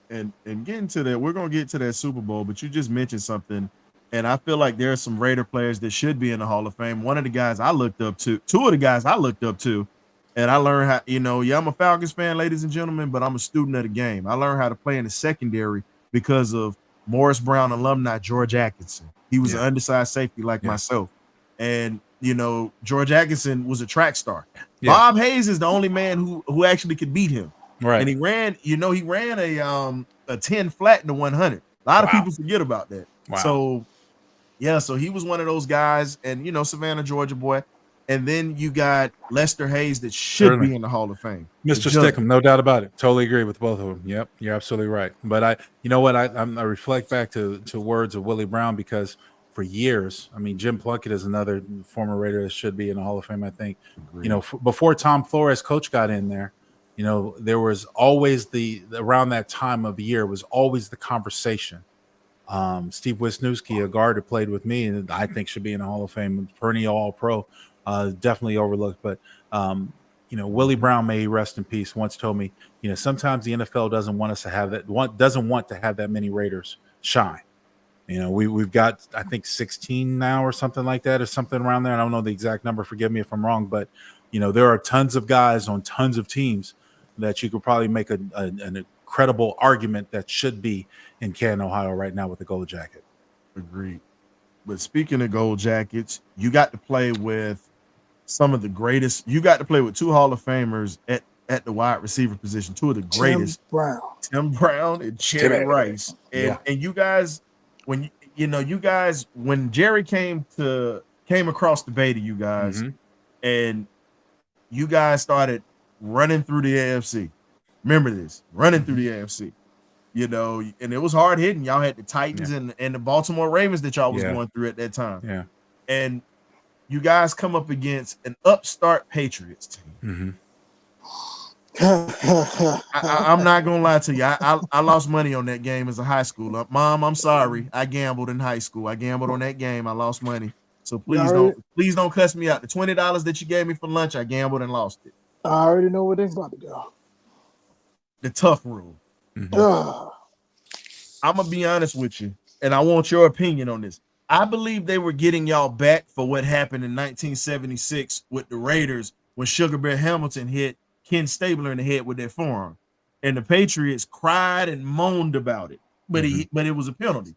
And getting to that, we're going to get to that Super Bowl, but you just mentioned something, and I feel like there are some Raider players that should be in the Hall of Fame. One of the guys I looked up to, two of the guys I looked up to, and I learned how, I'm a Falcons fan, ladies and gentlemen, but I'm a student of the game. I learned how to play in the secondary because of Morris Brown alumni George Atkinson. He was an undersized safety like myself. And, George Atkinson was a track star. Yeah. Bob Hayes is the only man who actually could beat him.
Right.
And he ran a 10 flat in the 100. A lot of people forget about that. Wow. So he was one of those guys, and Savannah, Georgia boy. And then you got Lester Hayes that should be in the Hall of Fame.
Mr. Stickham, no doubt about it. Totally agree with both of them. Yep, you're absolutely right. But I reflect back to words of Willie Brown, because for years. I mean, Jim Plunkett is another former Raider that should be in the Hall of Fame, I think.
Agreed.
You know, before Tom Flores, coach, got in there, you know, there was always around that time of year was always the conversation. Steve Wisniewski, a guard who played with me, and I think should be in the Hall of Fame, perennial All-Pro, definitely overlooked. But you know, Willie Brown, may he rest in peace, once told me, you know, sometimes the NFL doesn't want to have that many Raiders shine. You know, we've got, I think, 16 now or something like that, or something around there. I don't know the exact number. Forgive me if I'm wrong, but you know, there are tons of guys on tons of teams that you could probably make an incredible argument that should be in Canton, Ohio right now with the Gold Jacket.
Agreed. But speaking of Gold Jackets, you got to play with some of the greatest. You got to play with two Hall of Famers at the wide receiver position, two of the greatest. Tim Brown and Cherry Rice. And you guys, when when Jerry came across the bay to you guys, and you guys started running through the AFC. Remember this, running through the AFC. You know, and it was hard hitting. Y'all had the Titans and the Baltimore Ravens that y'all was going through at that time.
Yeah.
And you guys come up against an upstart Patriots team. I'm not gonna lie to you. I lost money on that game as a high schooler. Mom, I'm sorry. I gambled in high school. I gambled on that game. I lost money. So please don't cuss me out. The $20 that you gave me for lunch, I gambled and lost it.
I already know where they're about to go.
The tough rule. I'm gonna be honest with you, and I want your opinion on this. I believe they were getting y'all back for what happened in 1976 with the Raiders when Sugar Bear Hamilton hit Ken Stabler in the head with that forearm, and the Patriots cried and moaned about it, but it was a penalty.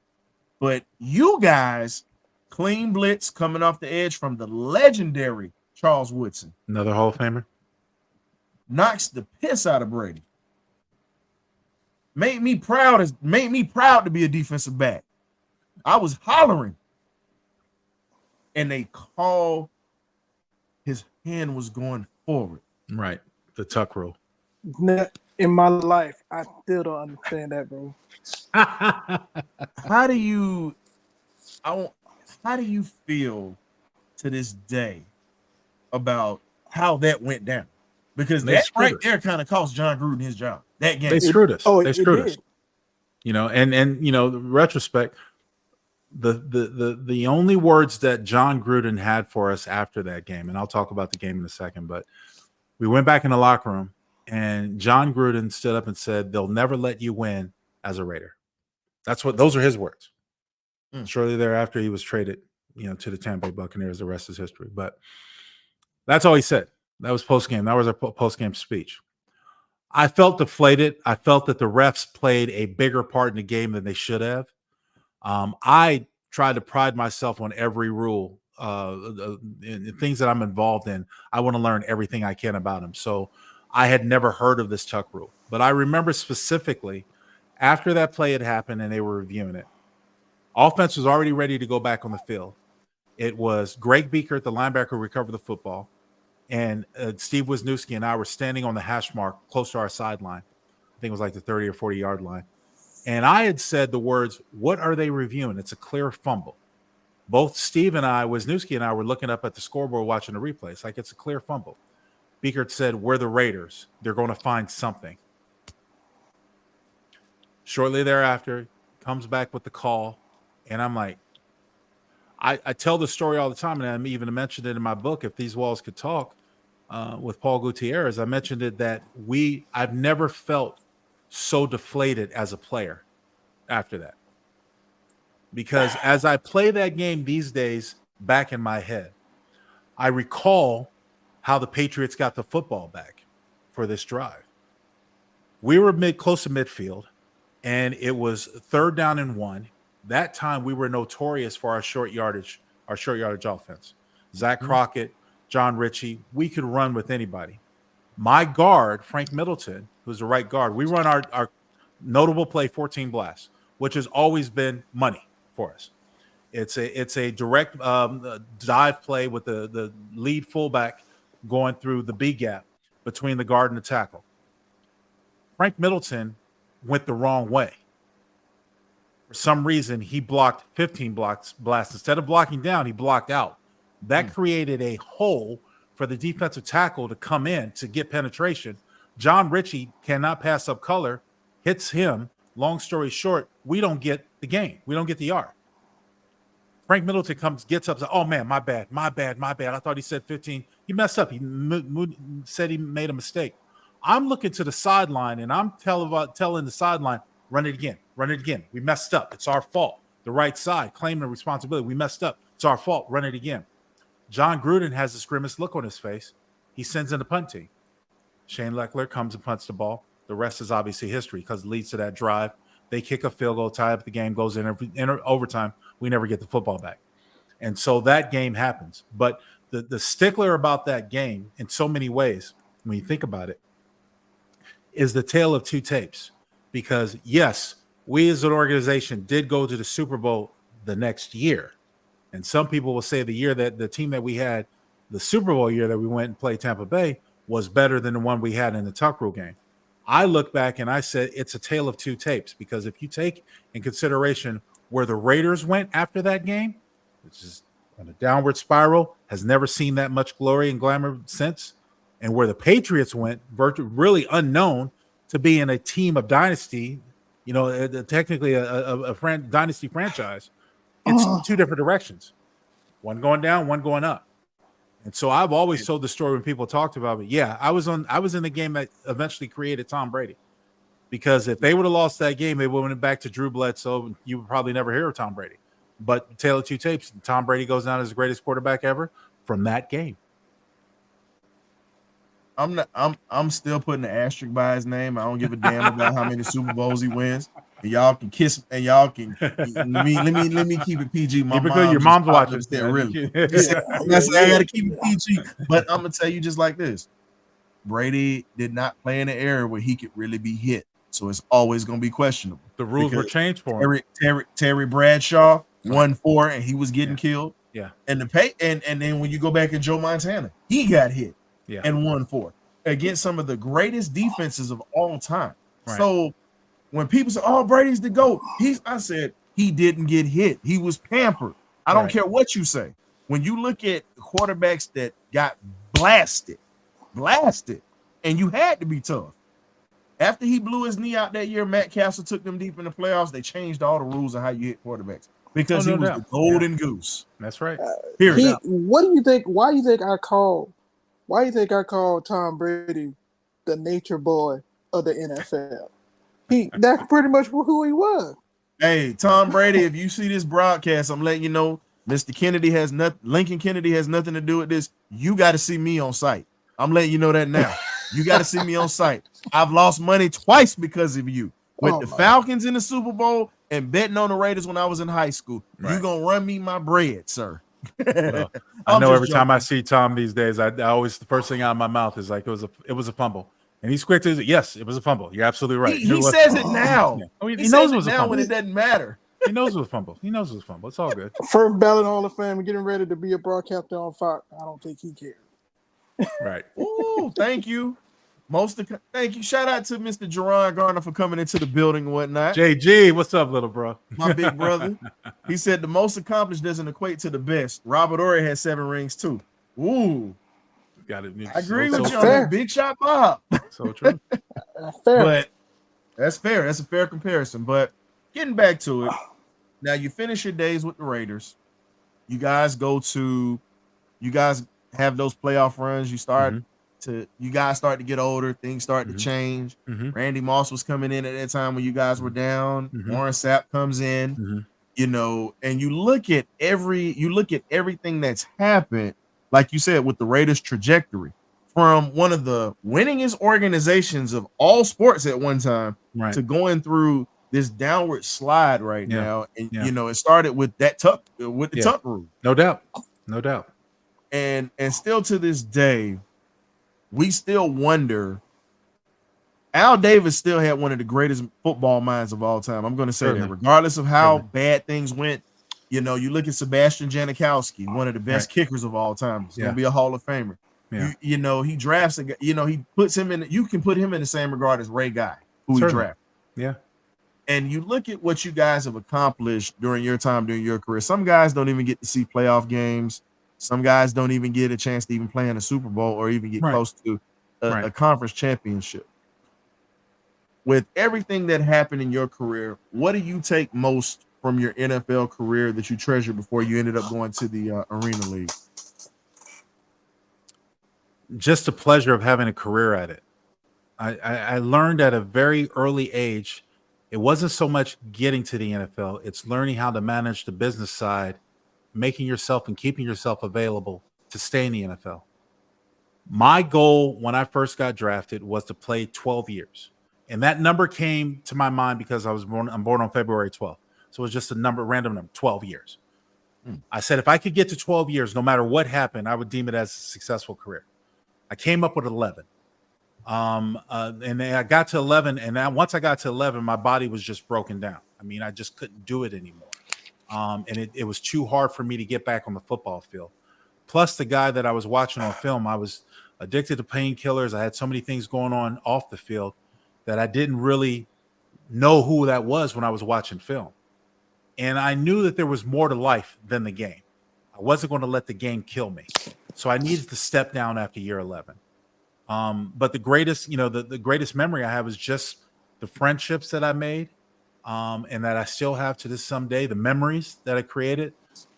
But you guys, clean blitz coming off the edge from the legendary Charles Woodson,
another Hall of Famer,
knocks the piss out of Brady. Made me proud to be a defensive back. I was hollering, and they called his hand was going forward.
Right, the tuck rule.
In my life, I still don't understand that, bro.
How do you feel to this day about how that went down? Because that right there kind of cost John Gruden his job. That game,
they screwed us. They screwed us. You know, and you know, the retrospect, the only words that John Gruden had for us after that game, and I'll talk about the game in a second, but we went back in the locker room, and John Gruden stood up and said, "They'll never let you win as a Raider." Those are his words. Shortly thereafter, he was traded, you know, to the Tampa Bay Buccaneers. The rest is history. But that's all he said. That was post-game. That was our post-game speech. I felt deflated. I felt that the refs played a bigger part in the game than they should have. I tried to pride myself on every rule, in things that I'm involved in. I want to learn everything I can about them. So I had never heard of this tuck rule. But I remember specifically after that play had happened and they were reviewing it, offense was already ready to go back on the field. It was Greg Beekert, the linebacker, who recovered the football. And Steve Wisniewski and I were standing on the hash mark close to our sideline. I think it was like the 30 or 40-yard line. And I had said the words, "What are they reviewing? It's a clear fumble." Both Steve and I, Wisniewski and I, were looking up at the scoreboard watching the replay. It's like, it's a clear fumble. Beekert said, "We're the Raiders. They're going to find something." Shortly thereafter, comes back with the call. And I'm like, I tell the story all the time, and I even mentioned it in my book, If These Walls Could Talk, with Paul Gutierrez. I mentioned it that I've never felt so deflated as a player after that. Because as I play that game these days back in my head, I recall how the Patriots got the football back for this drive. We were close to midfield, and it was 3rd down and 1. That time we were notorious for our short yardage offense. Zach Crockett, John Ritchie, we could run with anybody. My guard, Frank Middleton, who's the right guard, we run our notable play 14 blasts, which has always been money for us. It's a direct dive play with the lead fullback going through the B gap between the guard and the tackle. Frank Middleton went the wrong way. For some reason, he blocked 15 blasts. Instead of blocking down, he blocked out. That created a hole for the defensive tackle to come in to get penetration. John Ritchie cannot pass up color, hits him. Long story short, we don't get the game. We don't get the yard. Frank Middleton gets up, says, oh man, my bad. I thought he said 15. He messed up. He said he made a mistake. I'm looking to the sideline, and I'm telling the sideline, run it again. We messed up. It's our fault. The right side, claiming the responsibility. We messed up. It's our fault. Run it again. John Gruden has this grimace look on his face. He sends in the punt team. Shane Leckler comes and punts the ball. The rest is obviously history because it leads to that drive. They kick a field goal, tie up the game, goes in overtime. We never get the football back. And so that game happens. But the stickler about that game in so many ways, when you think about it, is the tale of two tapes. Because, yes, we as an organization did go to the Super Bowl the next year. And some people will say the year that the team that we had, the Super Bowl year that we went and played Tampa Bay, was better than the one we had in the Tuck Rule game. I look back and I said it's a tale of two tapes, because if you take in consideration where the Raiders went after that game, which is on a downward spiral, has never seen that much glory and glamour since, and where the Patriots went, really unknown to be in a team of dynasty, technically a dynasty franchise, it's two different directions. One going down, one going up. And so I've always told the story when people talked about it. Yeah, I was in the game that eventually created Tom Brady. Because if they would have lost that game, they would have went back to Drew Bledsoe, and you would probably never hear of Tom Brady. But tale of two tapes, Tom Brady goes down as the greatest quarterback ever from that game.
I'm still putting an asterisk by his name. I don't give a damn about how many Super Bowls he wins. And y'all can kiss, and y'all can let me keep it PG.
Your mom's watching.
There, really. I gotta keep it PG. But I'm gonna tell you just like this: Brady did not play in an era where he could really be hit, so it's always gonna be questionable.
The rules were changed for him.
Terry Bradshaw won 4, and he was getting killed.
Yeah,
and then when you go back to Joe Montana, he got hit.
Yeah,
and won 4 against some of the greatest defenses of all time.
Right.
So when people say, "Oh, Brady's the GOAT," I said he didn't get hit. He was pampered. I don't care what you say. When you look at quarterbacks that got blasted, and you had to be tough. After he blew his knee out that year, Matt Castle took them deep in the playoffs. They changed all the rules of how you hit quarterbacks because he was the golden goose.
That's right.
What do you think? Why do you think I called Tom Brady the nature boy of the NFL? That's pretty much who he was.
Hey, Tom Brady, if you see this broadcast, I'm letting you know, Mr. Kennedy has nothing. Lincoln Kennedy has nothing to do with this. You got to see me on site. I'm letting you know that now. You got to see me on site. I've lost money twice because of you. With the Falcons in the Super Bowl and betting on the Raiders when I was in high school. Right. You're gonna run me my bread, sir.
Well, I know every time I see Tom these days, I always, the first thing out of my mouth is like, it was a fumble. And he's quick to say, yes, it was a fumble. You're absolutely right.
He says it now. Yeah.
Oh, he knows it was a fumble
when it doesn't matter.
He knows it was a fumble. It's all good.
First ballot Hall of Fame, getting ready to be a broadcaster on Fox. I don't think he cares.
Right.
Ooh, thank you. Thank you. Shout out to Mr. Jerron Garner for coming into the building and whatnot.
JG, what's up, little bro?
My big brother. He said the most accomplished doesn't equate to the best. Robert Horry has 7 rings too. Ooh.
Got it.
I agree with you on that. Big shot Bob.
So true.
That's fair.
But that's fair. That's a fair comparison. But getting back to it, now you finish your days with the Raiders. You guys have those playoff runs. You guys start to get older. Things start to change. Mm-hmm. Randy Moss was coming in at that time when you guys were down. Mm-hmm. Warren Sapp comes in, and you look at everything that's happened, like you said, with the Raiders' trajectory from one of the winningest organizations of all sports at one time to going through this downward slide now. And it started with that Tuck rule.
No doubt.
And still to this day, we still wonder. Al Davis still had one of the greatest football minds of all time. I'm going to say that, regardless of how bad things went. You look at Sebastian Janikowski, one of the best kickers of all time. He's going to be a Hall of Famer. Yeah. He drafts a guy. He puts him in. You can put him in the same regard as Ray Guy, who he drafted.
Yeah.
And you look at what you guys have accomplished during your time, during your career. Some guys don't even get to see playoff games. Some guys don't even get a chance to even play in a Super Bowl or even get
Right.
close to
Right.
a conference championship. With everything that happened in your career, what do you take most from your NFL career that you treasure before you ended up going to the Arena League?
Just the pleasure of having a career at it. I learned at a very early age, it wasn't so much getting to the NFL, it's learning how to manage the business side, making yourself and keeping yourself available to stay in the NFL. My goal when I first got drafted was to play 12 years. And that number came to my mind because I'm born on February 12th. So it was just a random number, 12 years. I said, if I could get to 12 years, no matter what happened, I would deem it as a successful career. I came up with 11. And then I got to 11, and then once I got to 11, my body was just broken down. I mean, I just couldn't do it anymore. And it was too hard for me to get back on the football field. Plus, the guy that I was watching on film, I was addicted to painkillers. I had so many things going on off the field that I didn't really know who that was when I was watching film. And I knew that there was more to life than the game. I wasn't going to let the game kill me. So I needed to step down after year 11. But the greatest, the greatest memory I have is just the friendships that I made, and that I still have to this someday. The memories that I created,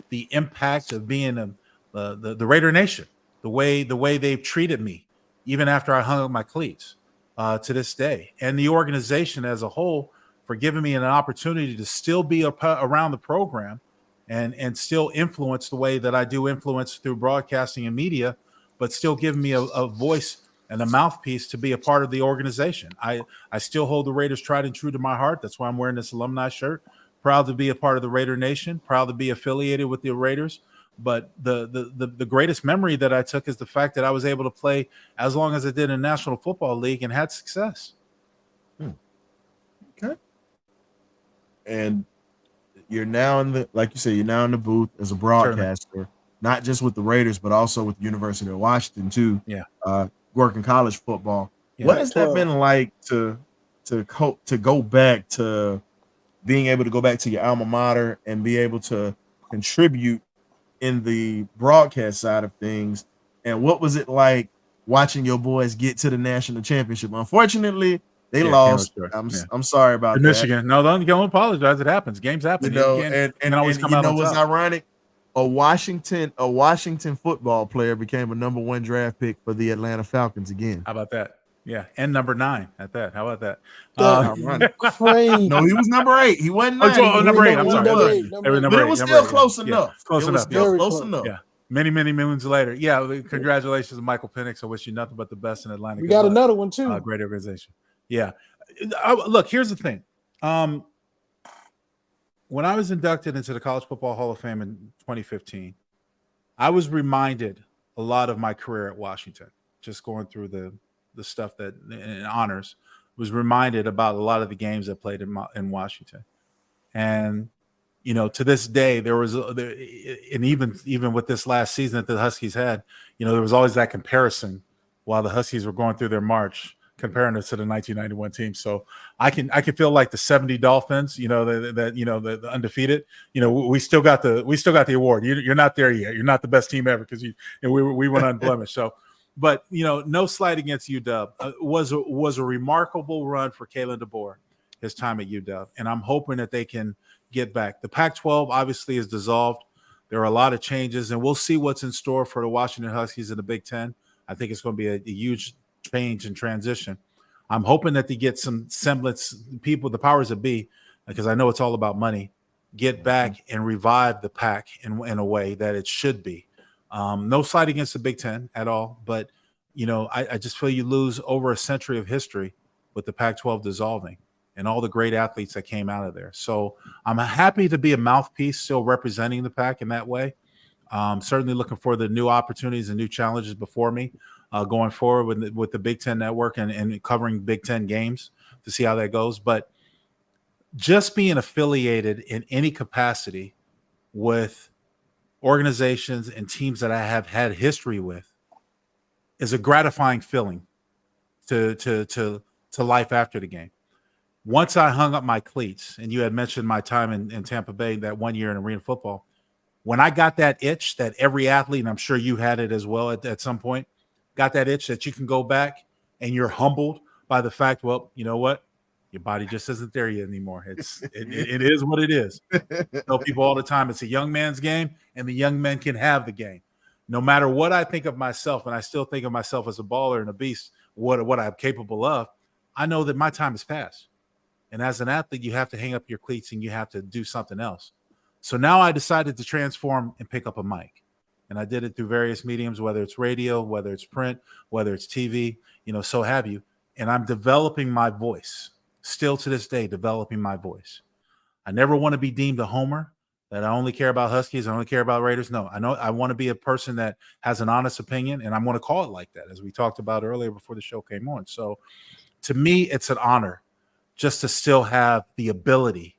the impact of being the Raider Nation, the way they've treated me, even after I hung up my cleats, to this day, and the organization as a whole for giving me an opportunity to still be around the program, and still influence the way that I do influence through broadcasting and media, but still giving me a voice and a mouthpiece to be a part of the organization. I still hold the Raiders tried and true to my heart. That's why I'm wearing this alumni shirt. Proud to be a part of the Raider Nation. Proud to be affiliated with the Raiders. But the greatest memory that I took is the fact that I was able to play as long as I did in the National Football League and had success.
Okay. And you're now like you said, you're now in the booth as a broadcaster, certainly. Not just with the Raiders, but also with the University of Washington too.
Yeah.
Working college football.
Yeah.
What has that been like to go back to being able to go back to your alma mater and be able to contribute in the broadcast side of things? And what was it like watching your boys get to the national championship? Unfortunately, they lost. I'm sorry about that.
Michigan. No, don't apologize. It happens. Games happen.
And always come out on top. What's ironic? A Washington football player became a #1 draft pick for the Atlanta Falcons again.
How about that? Yeah, and number 9 at that. How about
that? Crazy.
No, he was number 8. He wasn't 9.
Number 8. I'm sorry.
But it was still close enough.
Close enough.
Close enough.
Yeah. Many moons later. Yeah. Congratulations to Michael Penix. I wish you nothing but the best in Atlanta.
We got another one too.
Great organization. Yeah. Look, here's the thing. When I was inducted into the College Football Hall of Fame in 2015, I was reminded a lot of my career at Washington, just going through the stuff that in honors, was reminded about a lot of the games I played in Washington. And, to this day, there was, and even with this last season that the Huskies had, there was always that comparison while the Huskies were going through their march, comparing us to the 1991 team. So I can feel like the 70 Dolphins, the undefeated, we still got the award. You're not there yet. You're not the best team ever because we went unblemished. So, but no slight against UW. Was a remarkable run for Kalen DeBoer, his time at UW, and I'm hoping that they can get back. The Pac-12 obviously is dissolved. There are a lot of changes, and we'll see what's in store for the Washington Huskies in the Big Ten. I think it's going to be a huge change and transition. I'm hoping that they get some semblance, people, the powers that be, because I know it's all about money, get back and revive the Pac in a way that it should be. No slight against the Big Ten at all, but I just feel you lose over a century of history with the Pac-12 dissolving and all the great athletes that came out of there. So I'm happy to be a mouthpiece, still representing the Pac in that way. Certainly looking for the new opportunities and new challenges before me. Going forward with the Big Ten Network and covering Big Ten games to see how that goes. But just being affiliated in any capacity with organizations and teams that I have had history with is a gratifying feeling to life after the game. Once I hung up my cleats, and you had mentioned my time in Tampa Bay that 1 year in arena football, when I got that itch that every athlete, and I'm sure you had it as well at some point, got that itch that you can go back and you're humbled by the fact, well, you know what? Your body just isn't there yet anymore. It is what it is. I tell people all the time, it's a young man's game, and the young men can have the game. No matter what I think of myself, and I still think of myself as a baller and a beast, what I'm capable of, I know that my time has passed. And as an athlete, you have to hang up your cleats and you have to do something else. So now I decided to transform and pick up a mic. And I did it through various mediums, whether it's radio, whether it's print, whether it's TV, so have you. And I'm developing my voice, still to this day, developing my voice. I never want to be deemed a homer, that I only care about Huskies, I only care about Raiders. No, I know I want to be a person that has an honest opinion, and I'm going to call it like that, as we talked about earlier before the show came on. So to me, it's an honor just to still have the ability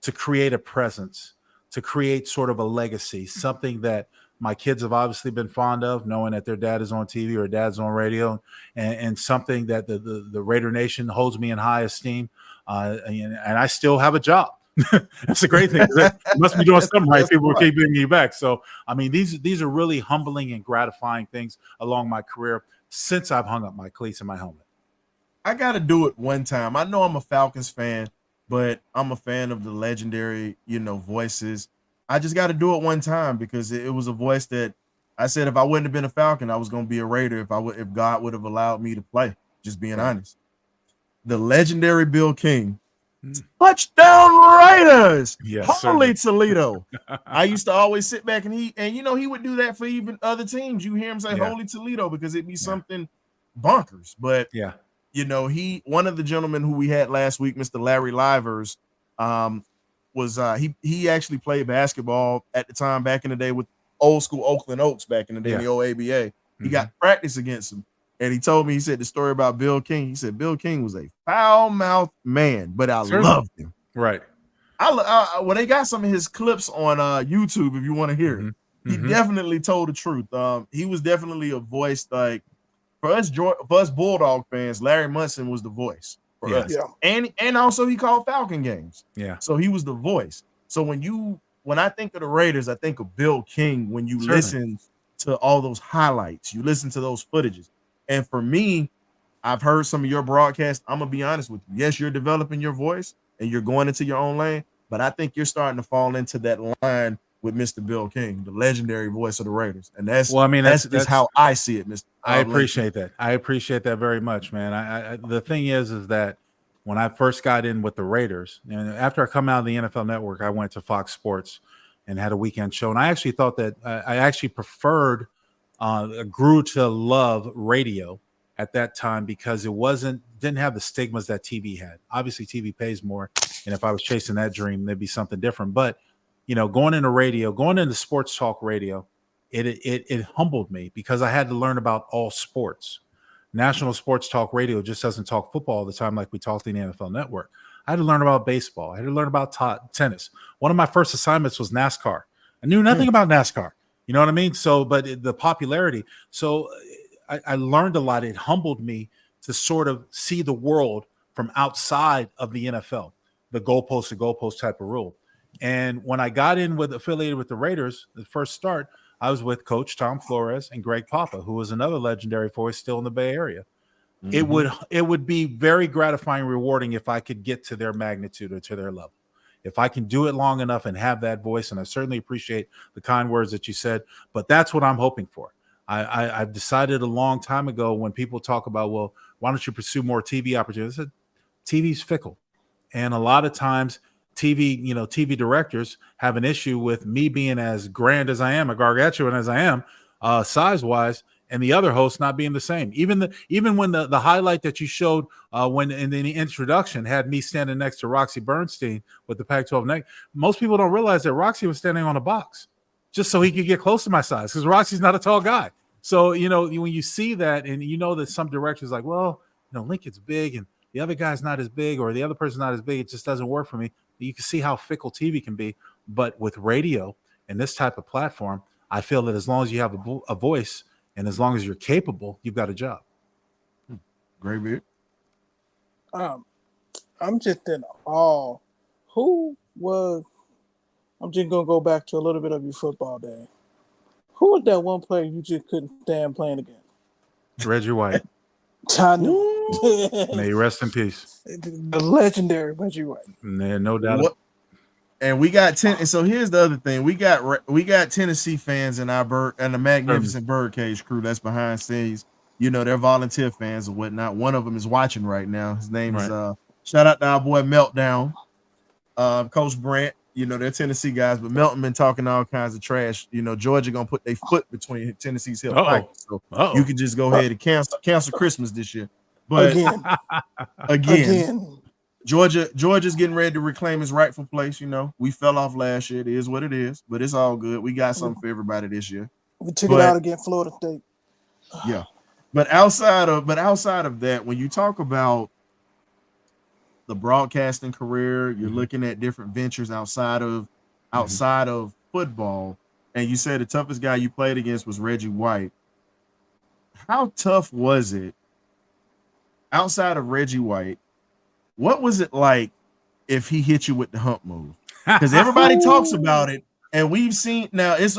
to create a presence, to create sort of a legacy, something that my kids have obviously been fond of, knowing that their dad is on TV or dad's on radio, and something that the Raider Nation holds me in high esteem. And I still have a job. That's a great thing. You must be doing something right. People will keep bringing you back. So, I mean, these are really humbling and gratifying things along my career since I've hung up my cleats and my helmet.
I got to do it one time. I know I'm a Falcons fan, but I'm a fan of the legendary, voices. I just got to do it one time because it was a voice that I said if I wouldn't have been a Falcon, I was going to be a Raider if God would have allowed me to play, just being honest. The legendary Bill King, touchdown Raiders,
yes,
holy Toledo. I used to always sit back and he would do that for even other teams. You hear him say holy Toledo because it'd be something bonkers. But one of the gentlemen who we had last week, Mr. Larry Livers, was he actually played basketball at the time back in the day with old school Oakland Oaks back in the day in the old ABA. He got practice against him. And he told me, he said the story about Bill King. He said Bill King was a foul-mouthed man, but I loved him.
Right.
Well, they got some of his clips on YouTube if you want to hear it. He definitely told the truth. He was definitely a voice like for us Bulldog fans. Larry Munson was the voice for us, and also he called Falcon games. Yeah, so he was the voice. So when I think of the Raiders, I think of Bill King. When you listen to all those highlights, you listen to those footages. And for me, I've heard some of your broadcasts. I'm going to be honest with you. Yes, you're developing your voice and you're going into your own lane, but I think you're starting to fall into that line with Mr. Bill King, the legendary voice of the Raiders. And that's how I see it, Mr.
I appreciate that. I appreciate that very much, man. The thing is that when I first got in with the Raiders, and after I come out of the NFL Network, I went to Fox Sports and had a weekend show. And I actually thought that I actually preferred grew to love radio at that time because it didn't have the stigmas that TV had. Obviously, TV pays more, and if I was chasing that dream, there'd be something different. But going into sports talk radio, it humbled me because I had to learn about all sports. National Sports Talk Radio just doesn't talk football all the time like we talked in the NFL Network. I had to learn about baseball. I had to learn about tennis. One of my first assignments was NASCAR. I knew nothing about NASCAR. You know what I mean? So, but the popularity. So I learned a lot. It humbled me to sort of see the world from outside of the NFL, the goalpost to goalpost type of rule. And when I got affiliated with the Raiders, the first start, I was with Coach Tom Flores and Greg Papa, who was another legendary voice still in the Bay Area. It would be very gratifying and rewarding if I could get to their magnitude or to their level. If I can do it long enough and have that voice, and I certainly appreciate the kind words that you said, but that's what I'm hoping for. I've decided a long time ago when people talk about, well, why don't you pursue more TV opportunities? I said, TV's fickle. And a lot of times TV directors have an issue with me being as grand as I am, a gargantuan as I am, size-wise, and the other hosts not being the same. Even when the highlight that you showed when in the introduction had me standing next to Roxy Bernstein with the Pac-12 neck, most people don't realize that Roxy was standing on a box just so he could get close to my size because Roxy's not a tall guy. So, when you see that and that some directors like, well, Lincoln's big and the other guy's not as big or the other person's not as big, it just doesn't work for me. You can see how fickle TV can be. But with radio and this type of platform, I feel that as long as you have a voice and as long as you're capable, you've got a job.
Great beard.
I'm just in awe. Who was? I'm just gonna go back to a little bit of your football day. Who was that one player you just couldn't stand playing against?
Reggie White.
I knew
Ooh.
May he rest in peace.
the legendary Reggie White.
No doubt.
What? And we got 10. And so here's the other thing: we got Tennessee fans in our the magnificent Birdcage crew that's behind scenes. You know, they're volunteer fans or whatnot. One of them is watching right now. His name is shout out to our boy Meltdown, Coach Brant. You know, they're Tennessee guys, but Melton been talking all kinds of trash. You know, Georgia gonna put their foot between Tennessee's heel practice. So you can just go ahead and cancel Christmas this year. But again. Georgia's getting ready to reclaim its rightful place. You know, we fell off last year. It is what it is, but it's all good. We got something for everybody this year.
We took it out against Florida State.
Yeah, but outside of that, when you talk about the broadcasting career, you're looking at different ventures outside of football, and you said the toughest guy you played against was Reggie White. How tough was it outside of Reggie White? What was it like if he hit you with the hump move? Because everybody talks about it, and we've seen now. It's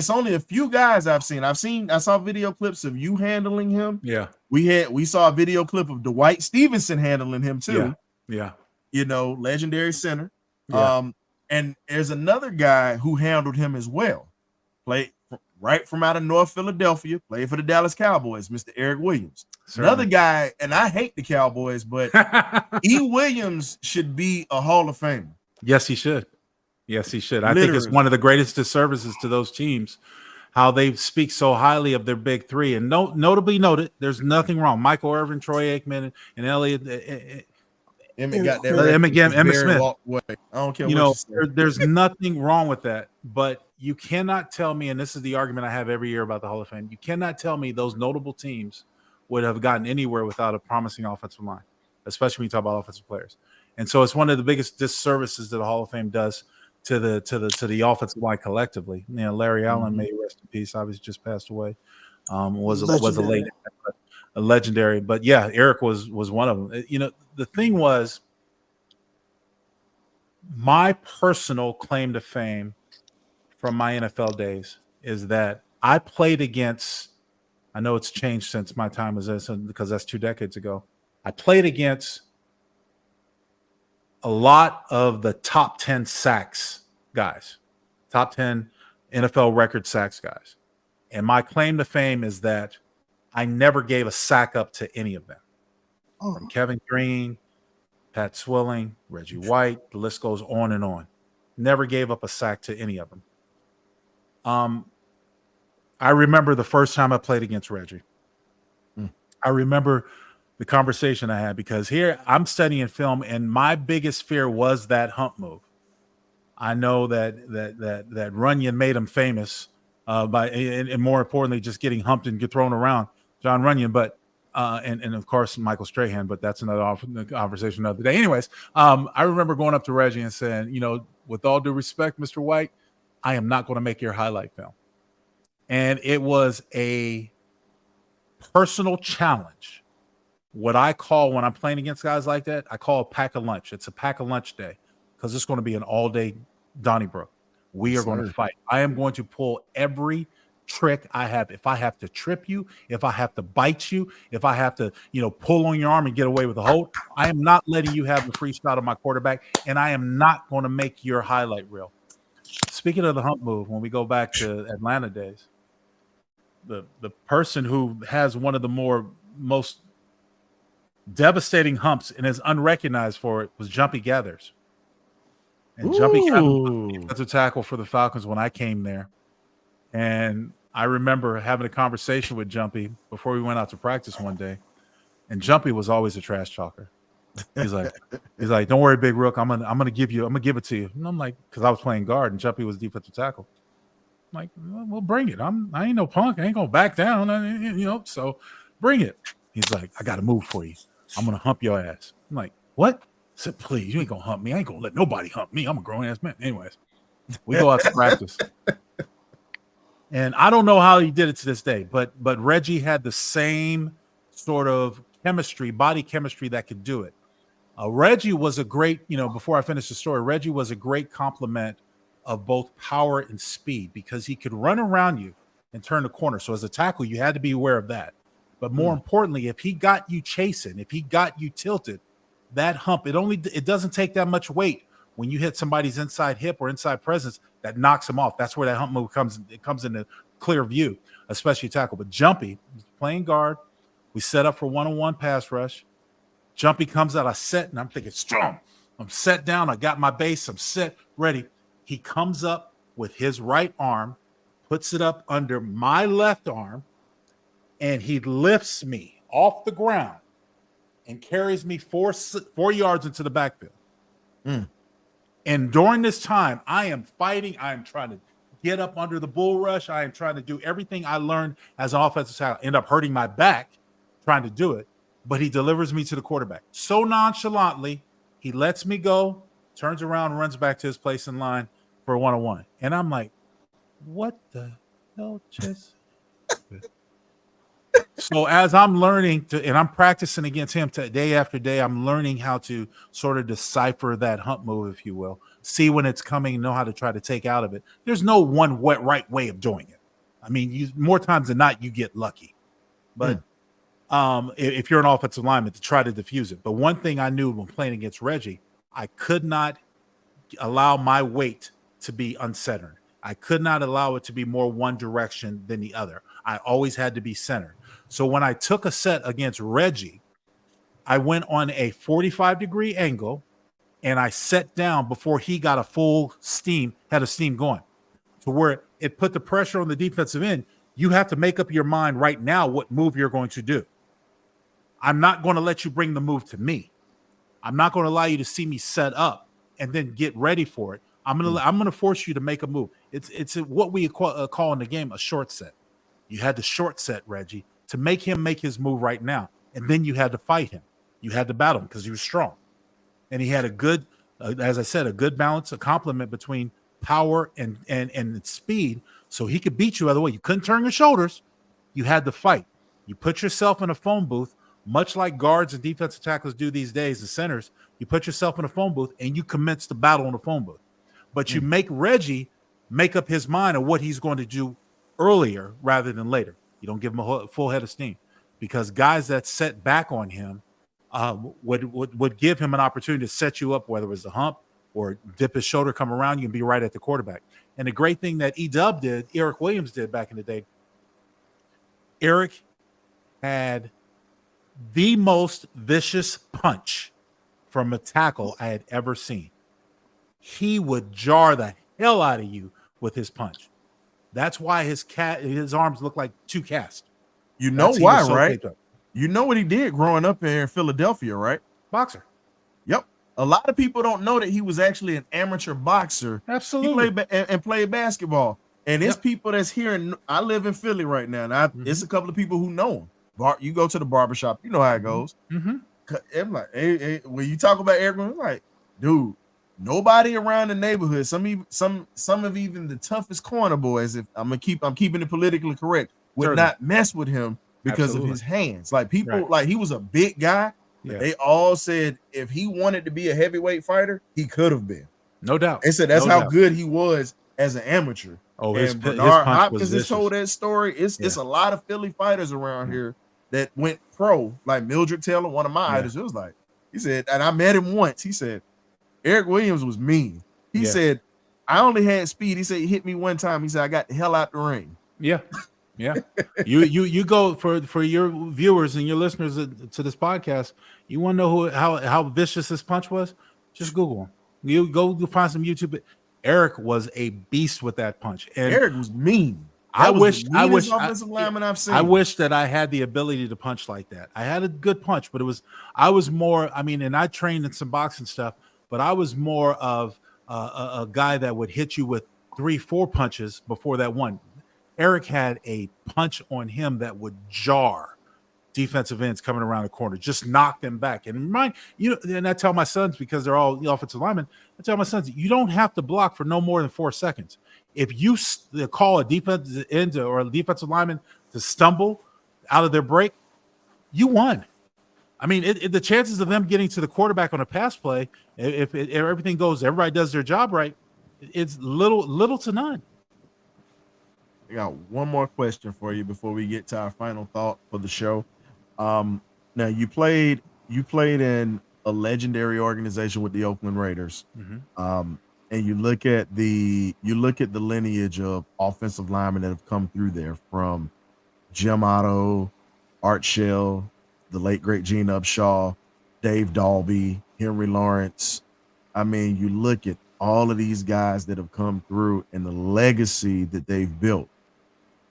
only a few guys I've seen. I saw video clips of you handling him.
Yeah,
we saw a video clip of Dwight Stevenson handling him too.
Yeah.
You know, legendary center.
Yeah.
And there's another guy who handled him as well. Played right from out of North Philadelphia. Played for the Dallas Cowboys, Mr. Eric Williams.
Certainly.
Another guy, and I hate the Cowboys, but E. Williams should be a Hall of Famer.
Yes, he should. Yes, he should. I
Literally.
think it's one of the greatest disservices to those teams, how they speak so highly of their big three. And notably noted, there's nothing wrong. Michael Irvin, Troy Aikman, and Elliott.
Emmett got that.
Emmett Smith.
I don't care.
You know, there's nothing wrong with that. But you cannot tell me, and this is the argument I have every year about the Hall of Fame, you cannot tell me those notable teams would have gotten anywhere without a promising offensive line, especially when you talk about offensive players. And so it's one of the biggest disservices that the Hall of Fame does to the offensive line collectively. You know, Larry Allen, may rest in peace, obviously just passed away. Was a legendary, but yeah, Eric was one of them. You know, the thing was, my personal claim to fame from my NFL days is that I played against, I know it's changed since my time was this, because that's 2 decades ago. I played against a lot of the top 10 sacks guys, top 10 NFL record sacks guys. And my claim to fame is that I never gave a sack up to any of them. From Kevin Green, Pat Swilling, Reggie White, the list goes on and on. Never gave up a sack to any of them. I remember the first time I played against Reggie. I remember the conversation I had, because here I'm studying film, and my biggest fear was that hump move. I know that Runyon made him famous by, and more importantly, just getting humped and get thrown around, John Runyon, but and of course Michael Strahan, but that's another conversation another day. Anyways, I remember going up to Reggie and saying, you know, with all due respect, Mr. White, I am not going to make your highlight film. And it was a personal challenge. What I call, when I'm playing against guys like that, I call a pack of lunch. It's a pack of lunch day, because it's going to be an all-day Donnybrook. We are going to fight. I am going to pull every trick I have. If I have to trip you, if I have to bite you, if I have to, you know, pull on your arm and get away with a hold, I am not letting you have the free shot of my quarterback, and I am not going to make your highlight reel. Speaking of the hump move, when we go back to Atlanta days, the person who has one of the most devastating humps and is unrecognized for it was Jumpy Gathers. And Jumpy Gathers was the defensive tackle for the Falcons when I came there. And I remember having a conversation with Jumpy before we went out to practice one day. And Jumpy was always a trash talker. He's like, don't worry, Big Rook. I'm gonna give it to you. And I'm like, because I was playing guard and Jumpy was defensive tackle. I'm like, well, bring it. I ain't no punk. I ain't gonna back down. You know, so bring it. He's like, I got a move for you. I'm gonna hump your ass. I'm like, what? I said, please, you ain't gonna hump me. I ain't gonna let nobody hump me. I'm a grown ass man. Anyways, we go out to practice. And I don't know how he did it to this day, but Reggie had the same sort of chemistry, body chemistry that could do it. Reggie was a great, before I finish the story, Reggie was a great complement of both power and speed because he could run around you and turn the corner. So as a tackle, you had to be aware of that. But more importantly, if he got you chasing, if he got you tilted, that hump, it doesn't take that much weight when you hit somebody's inside hip or inside presence that knocks him off. That's where that hump move comes into clear view, especially tackle. But Jumpy, playing guard, we set up for one-on-one pass rush. Jumpy comes out, I set, and I'm thinking, strong. I'm set down, I got my base, I'm set, ready. He comes up with his right arm, puts it up under my left arm, and he lifts me off the ground and carries me 4 yards into the backfield. And during this time, I am fighting. I am trying to get up under the bull rush. I am trying to do everything I learned as an offensive tackle. End up hurting my back trying to do it, but he delivers me to the quarterback. So nonchalantly, he lets me go, turns around, runs back to his place in line for a one-on-one. And I'm like, what the hell just happened? So as I'm learning and I'm practicing against him day after day, I'm learning how to sort of decipher that hump move, if you will, see when it's coming and know how to try to take out of it. There's no one right way of doing it. I mean, more times than not, you get lucky. But if you're an offensive lineman, to try to diffuse it. But one thing I knew when playing against Reggie, I could not allow my weight to be uncentered. I could not allow it to be more one direction than the other. I always had to be centered. So when I took a set against Reggie, I went on a 45-degree angle and I set down before he got a head of steam going, to where it put the pressure on the defensive end. You have to make up your mind right now what move you're going to do. I'm not going to let you bring the move to me. I'm not going to allow you to see me set up and then get ready for it. I'm going to force you to make a move. It's what we call in the game a short set. You had to short set Reggie to make him make his move right now. And then you had to fight him. You had to battle him because he was strong. And he had a good, as I said, a good balance, a complement between power and speed. So he could beat you either way. You couldn't turn your shoulders. You had to fight. You put yourself in a phone booth, much like guards and defensive tackles do these days, the centers. You put yourself in a phone booth and you commence the battle in the phone booth. But you make Reggie make up his mind on what he's going to do earlier rather than later. You don't give him a full head of steam, because guys that set back on him would give him an opportunity to set you up, whether it was a hump or dip his shoulder, come around you, and be right at the quarterback. And the great thing that Eric Williams did back in the day, Eric had the most vicious punch from a tackle I had ever seen. He would jar the hell out of you with his punch. That's why his arms look like two casts.
You know why, right? You know what he did growing up in Philadelphia, right?
Boxer.
Yep. A lot of people don't know that he was actually an amateur boxer.
Absolutely.
He played basketball. And it's people that's here. I live in Philly right now, and it's a couple of people who know him. You go to the barbershop, you know how it goes. I'm like, hey, when you talk about Eric, I'm like, dude, nobody around the neighborhood, some of even the toughest corner boys, if I'm keeping it politically correct, would not mess with him because of his hands. Like people, like he was a big guy. Yeah. They all said if he wanted to be a heavyweight fighter, he could have been.
No doubt.
They said that's how good he was as an amateur.
Oh,
and Bernard Hopkins has told that story. It's a lot of Philly fighters around here that went pro, like Mildred Taylor, one of my idols. It was like, he said, and I met him once. He said, Eric Williams was mean. He said, I only had speed. He said, he hit me one time. He said, I got the hell out the ring. Yeah.
Yeah. you go for your viewers and your listeners to this podcast. You want to know how vicious this punch was? Just Google him. You go find some YouTube. Eric was a beast with that punch. And
Eric was mean.
I wish
offensive lineman I've seen.
I wish that I had the ability to punch like that. I had a good punch, but I was more, and I trained in some boxing stuff, but I was more of a guy that would hit you with 3-4 punches before that one. Eric had a punch on him that would jar defensive ends coming around the corner, just knock them back. And and I tell my sons, because they're all offensive linemen, I tell my sons, you don't have to block for no more than 4 seconds. If you call a defensive end or a defensive lineman to stumble out of their break, you won. I mean, the chances of them getting to the quarterback on a pass play, if everything goes, everybody does their job right, it's little to none.
I got one more question for you before we get to our final thought for the show. Now you played in a legendary organization with the Oakland Raiders. And you look at the lineage of offensive linemen that have come through there, from Jim Otto, Art Shell, the late great Gene Upshaw, Dave Dalby, Henry Lawrence. I mean, you look at all of these guys that have come through and the legacy that they've built.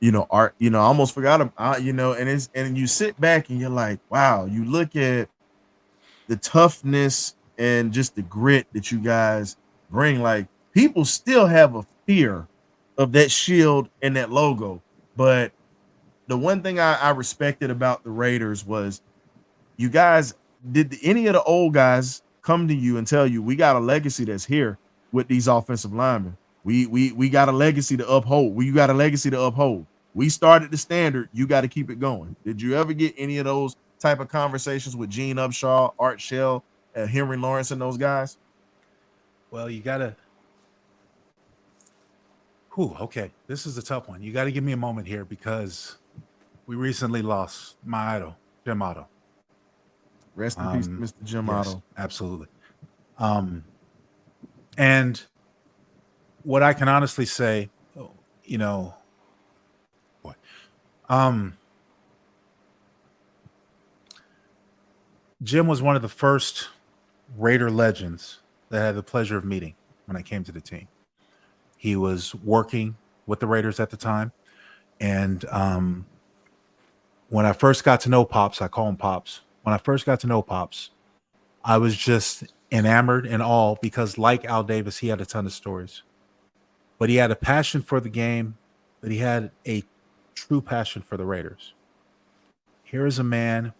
I almost forgot them. And you sit back and you're like, wow. You look at the toughness and just the grit that you guys bring. Like, people still have a fear of that shield and that logo, but the one thing I respected about the Raiders was, you guys, did any of the old guys come to you and tell you, we got a legacy that's here with these offensive linemen? We got a legacy to uphold. You got a legacy to uphold. We started the standard. You got to keep it going. Did you ever get any of those type of conversations with Gene Upshaw, Art Shell, Henry Lawrence, and those guys?
Well, you gotta. Okay, this is a tough one. You got to give me a moment here, because we recently lost my idol, Jim Otto.
Rest in peace, Mr. Jim
yes,
Otto.
Absolutely. And what I can honestly say, Jim was one of the first Raider legends that I had the pleasure of meeting when I came to the team. He was working with the Raiders at the time. And when I first got to know Pops, I call him Pops. When I first got to know Pops, I was just enamored and all, because like Al Davis, he had a ton of stories. But he had a passion for the game, but he had a true passion for the Raiders. Here is a man,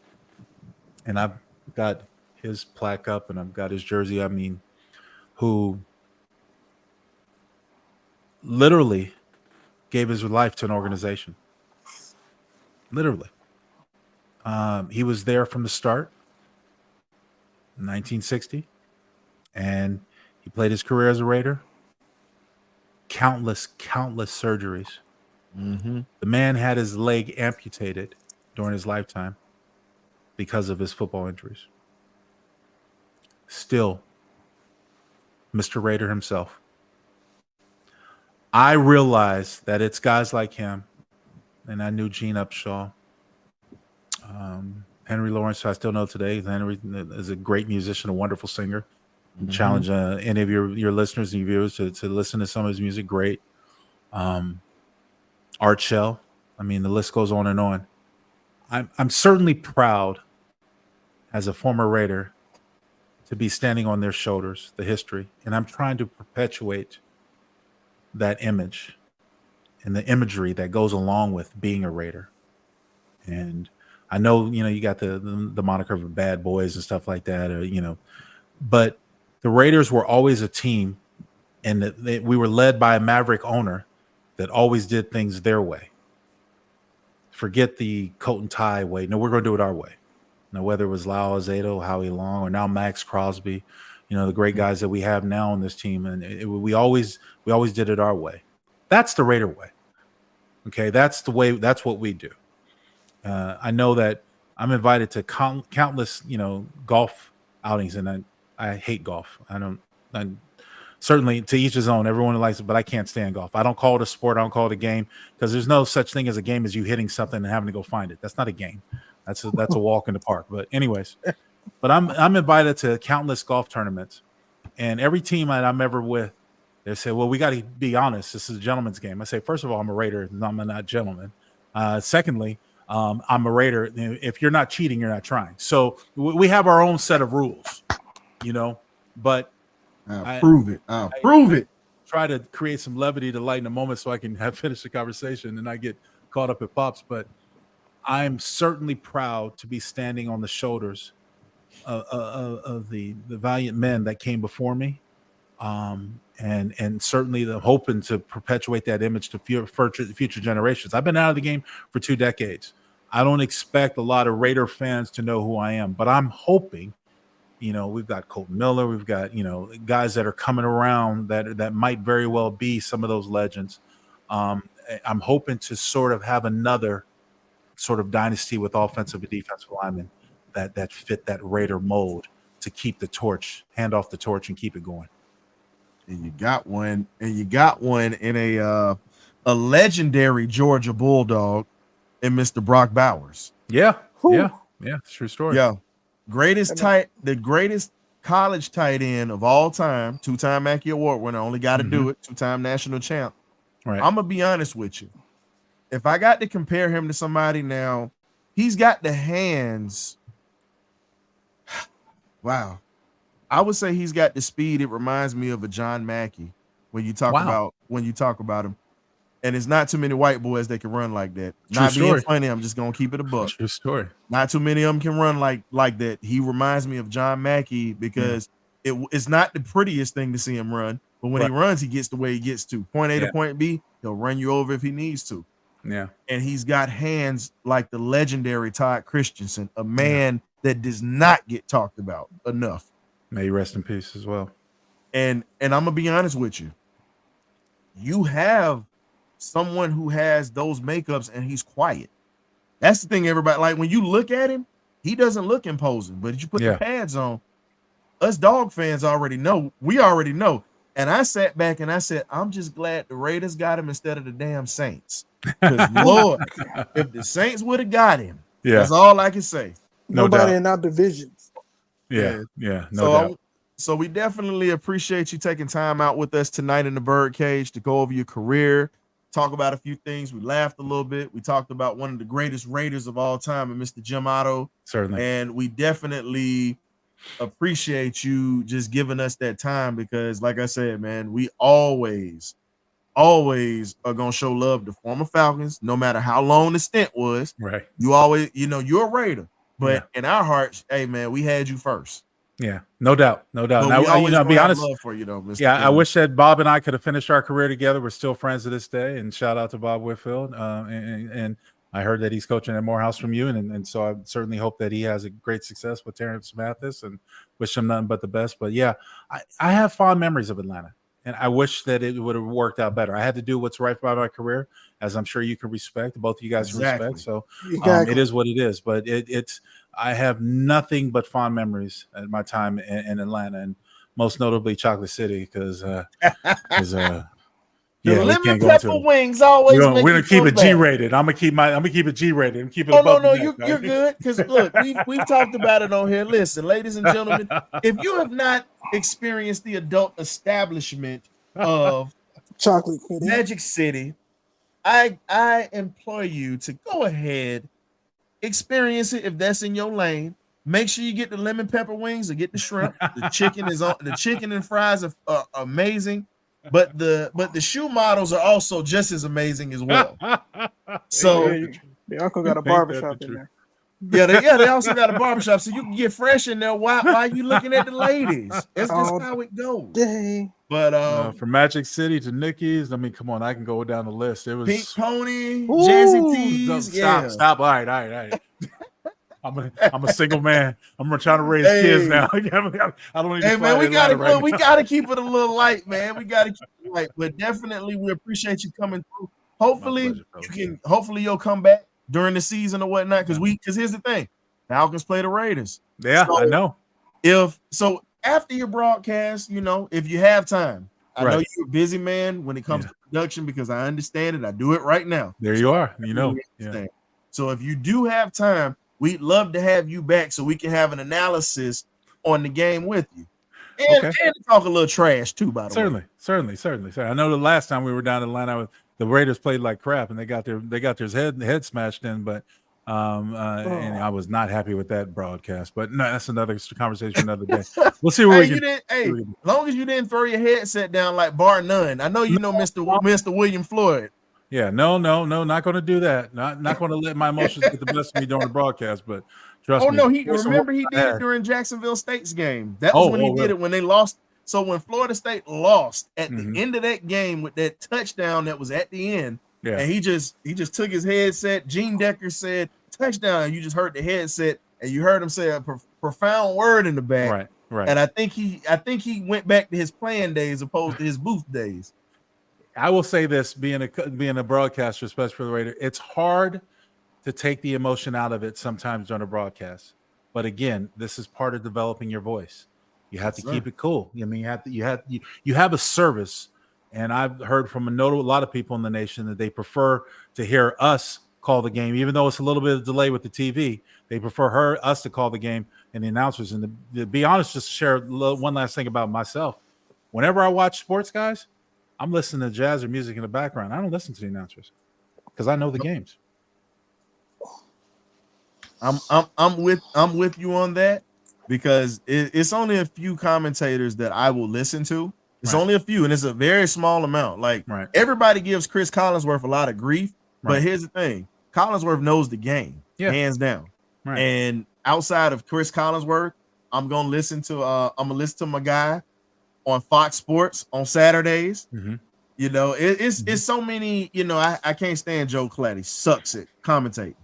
and I've got his plaque up and I've got his jersey, who literally gave his life to an organization. Literally. He was there from the start in 1960, and he played his career as a Raider. Countless surgeries. The man had his leg amputated during his lifetime because of his football injuries. Still, Mr. Raider himself. I realized that it's guys like him, and I knew Gene Upshaw, Henry Lawrence, who I still know today. Henry is a great musician, a wonderful singer. Challenge any of your listeners and viewers to listen to some of his music. Great. Art Shell. The list goes on and on. I'm certainly proud, as a former Raider, to be standing on their shoulders, the history, and I'm trying to perpetuate that image and the imagery that goes along with being a Raider. And I know, you got the moniker of bad boys and stuff like that, but the Raiders were always a team, and we were led by a maverick owner that always did things their way. Forget the coat and tie way. No, we're going to do it our way. Now, whether it was Lau Azedo, Howie Long, or now Max Crosby, the great guys that we have now on this team, and we always did it our way. That's the Raider way. Okay, that's the way. That's what we do. I know that I'm invited to countless, golf outings, and I hate golf. Certainly, to each his own. Everyone likes it, but I can't stand golf. I don't call it a sport. I don't call it a game, because there's no such thing as a game as you hitting something and having to go find it. That's not a game. That's a walk in the park. But anyways, but I'm invited to countless golf tournaments, and every team that I'm ever with, they say, well, we got to be honest. This is a gentleman's game. I say, first of all, I'm a Raider. I'm not a gentleman. Secondly, I'm a Raider. If you're not cheating, you're not trying. So we have our own set of rules, but
I'll prove it.
Try to create some levity to lighten the moment so I can finish the conversation and not get caught up at Pops. But I'm certainly proud to be standing on the shoulders of the valiant men that came before me. And certainly the hoping to perpetuate that image to future generations. I've been out of the game for 2 decades. I don't expect a lot of Raider fans to know who I am, but I'm hoping, we've got Colton Miller, we've got, guys that are coming around that might very well be some of those legends. I'm hoping to sort of have another sort of dynasty with offensive and defensive linemen that fit that Raider mold to keep the torch, hand off the torch and keep it going.
And you got one in a legendary Georgia Bulldog in Mr. Brock Bowers.
Yeah.
Whew.
Yeah. True story.
Yeah. The greatest college tight end of all time, 2-time Mackey Award winner, only got to do it, 2-time national champ.
Right.
I'm gonna be honest with you. If I got to compare him to somebody now, he's got the hands. Wow. I would say he's got the speed. It reminds me of a John Mackey when you talk about him. And it's not too many white boys that can run like that.
True
Not
story.
being funny, I'm just gonna keep it a buck.
True story.
Not too many of them can run like that. He reminds me of John Mackey because it's not the prettiest thing to see him run, but when he runs, he gets the way he gets to. Point A to point B, he'll run you over if he needs to.
Yeah.
And he's got hands like the legendary Todd Christensen, a man that does not get talked about enough.
May he rest in peace as well.
And I'm gonna be honest with you. You have someone who has those makeups and he's quiet. That's the thing, everybody. Like when you look at him, he doesn't look imposing, but if you put the pads on, us dog fans already know. We already know. And I sat back and I said, I'm just glad the Raiders got him instead of the damn Saints. Because Lord, if the Saints would have got him, that's all I can say.
Nobody in our divisions.
Yeah, no doubt.
So we definitely appreciate you taking time out with us tonight in the Birdcage to go over your career, talk about a few things. We laughed a little bit. We talked about one of the greatest Raiders of all time, and Mr. Jim Otto.
Certainly.
And we definitely appreciate you just giving us that time because, like I said, man, we always are going to show love to former Falcons, no matter how long the stint was.
Right.
You always, you're a Raider. But in our hearts, hey, man, we had you first.
Yeah, no doubt.
But
Now,
we always
be honest.
love for you, though, Mr.
Yeah,
Kelly.
I wish that Bob and I could have finished our career together. We're still friends to this day. And shout out to Bob Whitfield. And I heard that he's coaching at Morehouse from you. And so I certainly hope that he has a great success with Terrence Mathis and wish him nothing but the best. But yeah, I have fond memories of Atlanta. And I wish that it would have worked out better. I had to do what's right by my career, as I'm sure you can respect. Both of you guys respect. So it is what it is. But it's I have nothing but fond memories at my time in Atlanta, and most notably Chocolate City, because
lemon pepper wings always.
We're gonna keep it G-rated. I'm gonna keep it G-rated and keep it.
No, you're good. Because look, we've talked about it on here. Listen, ladies and gentlemen, if you have not experienced the adult establishment of
Chocolate City,
Magic City, I implore you to go ahead, experience it if that's in your lane. Make sure you get the lemon pepper wings or get the shrimp. The chicken and fries are amazing. But the shoe models are also just as amazing as well. So
the uncle got a barbershop in there.
They also got a barbershop, so you can get fresh in there while you looking at the ladies. That's just how it goes.
Dang.
But
from Magic City to Nikki's, I mean, come on, I can go down the list. It was
Pink Pony, Jazzy Tees.
Stop. All right. I'm a single man. I'm trying to raise kids now. I don't need to
man, we gotta keep it a little light, man. We gotta keep it light, but definitely we appreciate you coming through. Hopefully you'll come back during the season or whatnot. Because here's the thing, Falcons play the Raiders.
Yeah, so I know.
So after your broadcast, if you have time, I know you're a busy man when it comes to production because I understand it. I do it right now.
There you are.
So if you do have time, we'd love to have you back so we can have an analysis on the game with you. And talk a little trash too, by the way.
Certainly. I know the last time we were down in Atlanta, the Raiders played like crap and they got their head smashed in, but and I was not happy with that broadcast. But no, that's another conversation another day. We'll see what we can.
As long as you didn't throw your headset down like bar none. I know you know Mr. William Floyd.
Yeah, no, not going to do that. Not going to let my emotions get the best of me during the broadcast. But trust me.
Oh no, he did it during Jacksonville State's game. That was when he did it when they lost. So when Florida State lost at the end of that game with that touchdown that was at the end, and he just took his headset. Gene Decker said, touchdown, and you just heard the headset, and you heard him say a profound word in the back.
Right, right.
And I think he went back to his playing days opposed to his booth days.
I will say this: being a broadcaster, especially for the Raiders, it's hard to take the emotion out of it sometimes during a broadcast. But again, this is part of developing your voice. You have to keep it cool. I mean, you have a service, and I've heard from a lot of people in the nation that they prefer to hear us call the game, even though it's a little bit of delay with the TV. They prefer us to call the game and the announcers. And to be honest, just to share one last thing about myself. Whenever I watch sports, guys, I'm listening to jazz or music in the background. I don't listen to the announcers because I know the games.
I'm with you on that, because it's only a few commentators that I will listen to. It's only a few, and it's a very small amount. Like everybody gives Chris Collinsworth a lot of grief, but here's the thing: Collinsworth knows the game, hands down. Right. And outside of Chris Collinsworth, I'm gonna listen to my guy on Fox Sports on Saturdays. Mm-hmm. You know, it's so many. You know, I can't stand Joe Claddy. Sucks at commentating.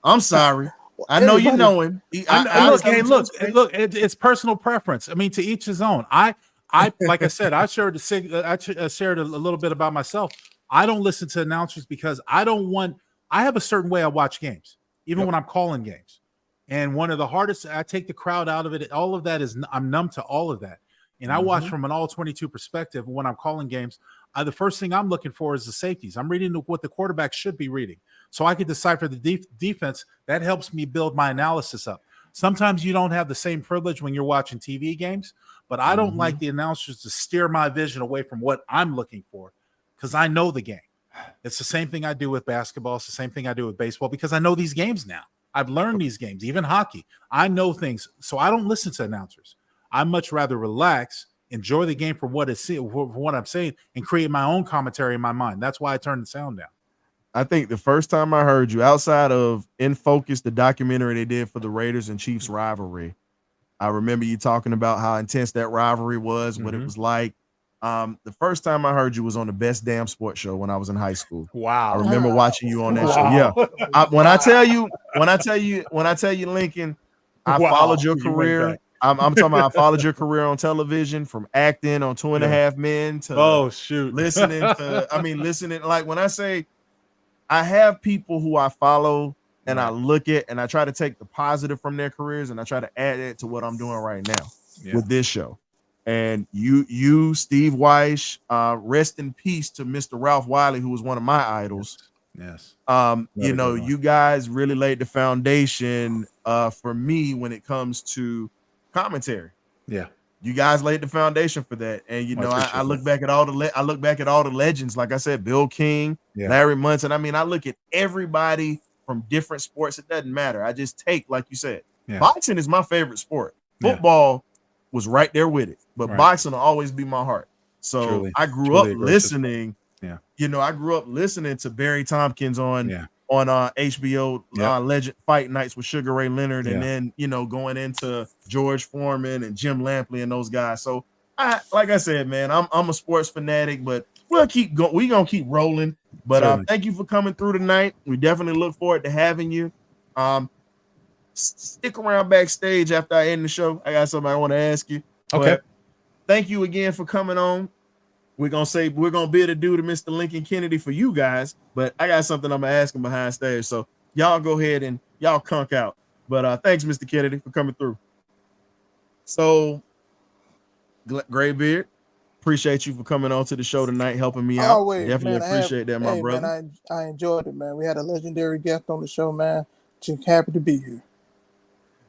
I'm sorry. I know you know him.
Look, it's personal preference. I mean, to each his own. I like I said, I shared a little bit about myself. I don't listen to announcers because I have a certain way I watch games, even when I'm calling games. And one of the hardest, I take the crowd out of it. All of that I'm numb to all of that. And I watch from an all 22 perspective when I'm calling games. The first thing I'm looking for is the safeties. I'm reading what the quarterback should be reading, so I can decipher the defense. That helps me build my analysis up. Sometimes you don't have the same privilege when you're watching TV games, but I don't like the announcers to steer my vision away from what I'm looking for, because I know the game. It's the same thing I do with basketball. It's the same thing I do with baseball, because I know these games now. I've learned these games, even hockey. I know things, so I don't listen to announcers. I much rather relax, enjoy the game for what I'm saying, and create my own commentary in my mind. That's why I turn the sound down.
I think the first time I heard you, outside of In Focus, the documentary they did for the Raiders and Chiefs rivalry, I remember you talking about how intense that rivalry was, what it was like. The first time I heard you was on the Best Damn Sports Show when I was in high school.
Wow.
I remember watching you on that show. Yeah. When I tell you, Lincoln, I followed your career. I'm talking about I followed your career on television, from acting on 2.5 Men to listening. Like, when I say I have people who I follow and I look at and I try to take the positive from their careers and I try to add it to what I'm doing right now with this show. And you, Steve Weish, rest in peace to Mr. Ralph Wiley, who was one of my idols.
Yes.
You guys really laid the foundation for me when it comes to commentary. Yeah. You guys laid the foundation for that. And I look back at all the legends, like I said, Bill King, Larry Munson. I mean, I look at everybody from different sports. It doesn't matter. I just take, like you said, boxing is my favorite sport. Football was right there with it, but boxing will always be my heart. So I grew up listening. I grew up listening to Barry Tompkins on HBO Legend Fight Nights with Sugar Ray Leonard, and then going into George Foreman and Jim Lampley and those guys. So like I said, man, I'm a sports fanatic, but we'll keep going. We're gonna keep rolling. But thank you for coming through tonight. We definitely look forward to having you. Stick around backstage after I end the show. I got something I want to ask you. Okay. But thank you again for coming on. We're gonna bid adieu to Mr. Lincoln Kennedy for you guys, but I got something I'm gonna ask him behind stage. So y'all go ahead and y'all conk out. But thanks, Mr. Kennedy, for coming through. So, Graybeard, appreciate you for coming on to the show tonight, helping me out. Definitely appreciate that, my brother.
Man, I enjoyed it, man. We had a legendary guest on the show, man. Just happy to be here.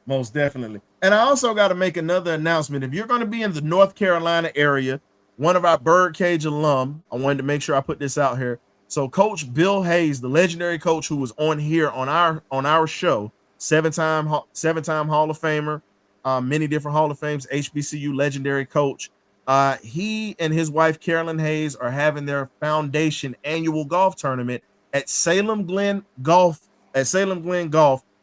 Most definitely. And I also got to make another announcement. If you're going to be in the North Carolina area, one of our Birdcage alum, I wanted to make sure I put this out here. So Coach Bill Hayes, the legendary coach who was on here on our show, seven-time Hall of Famer, many different Hall of Fames, HBCU legendary coach. He and his wife Carolyn Hayes are having their foundation annual golf tournament at Salem Glen Golf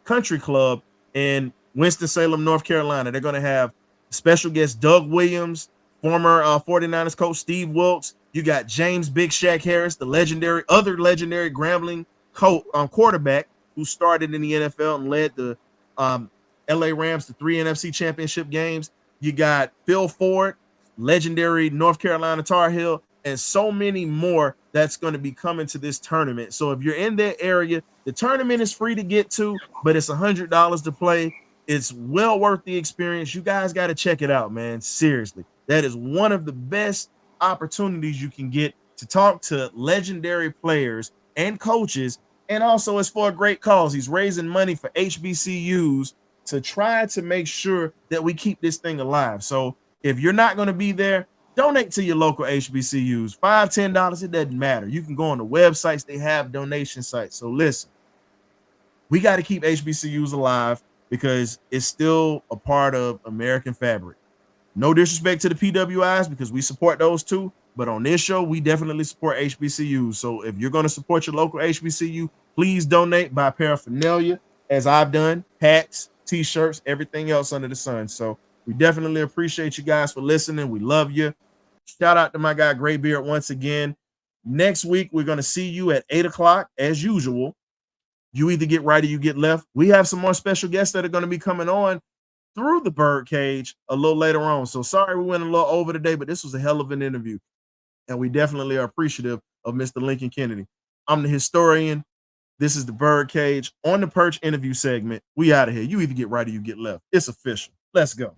Country Club in Winston-Salem, North Carolina. They're going to have special guest Doug Williams, former 49ers coach Steve Wilkes. You got James Big Shaq Harris, the other legendary Grambling quarterback. who started in the NFL and led the LA Rams to 3 NFC championship games. You got Phil Ford, legendary North Carolina Tar Heel, and so many more that's going to be coming to this tournament. So if you're in that area, the tournament is free to get to, but it's $100 to play. It's well worth the experience. You guys got to check it out, man. Seriously. That is one of the best opportunities you can get to talk to legendary players and coaches. And also it's for a great cause. He's raising money for HBCUs to try to make sure that we keep this thing alive. So if you're not going to be there, donate to your local HBCUs. $5, $10, it doesn't matter. You can go on the websites. They have donation sites. So listen, we got to keep HBCUs alive because it's still a part of American fabric. No disrespect to the PWIs because we support those too. But on this show, we definitely support HBCUs. So if you're going to support your local HBCU, please donate, buy paraphernalia, as I've done, hats, T-shirts, everything else under the sun. So we definitely appreciate you guys for listening. We love you. Shout out to my guy Graybeard once again. Next week, we're going to see you at 8 o'clock as usual. You either get right or you get left. We have some more special guests that are going to be coming on through the Birdcage a little later on. So sorry we went a little over today, but this was a hell of an interview. And we definitely are appreciative of Mr. Lincoln Kennedy. I'm the historian. This is the Birdcage on the Perch interview segment. We out of here. You either get right or you get left. It's official. Let's go.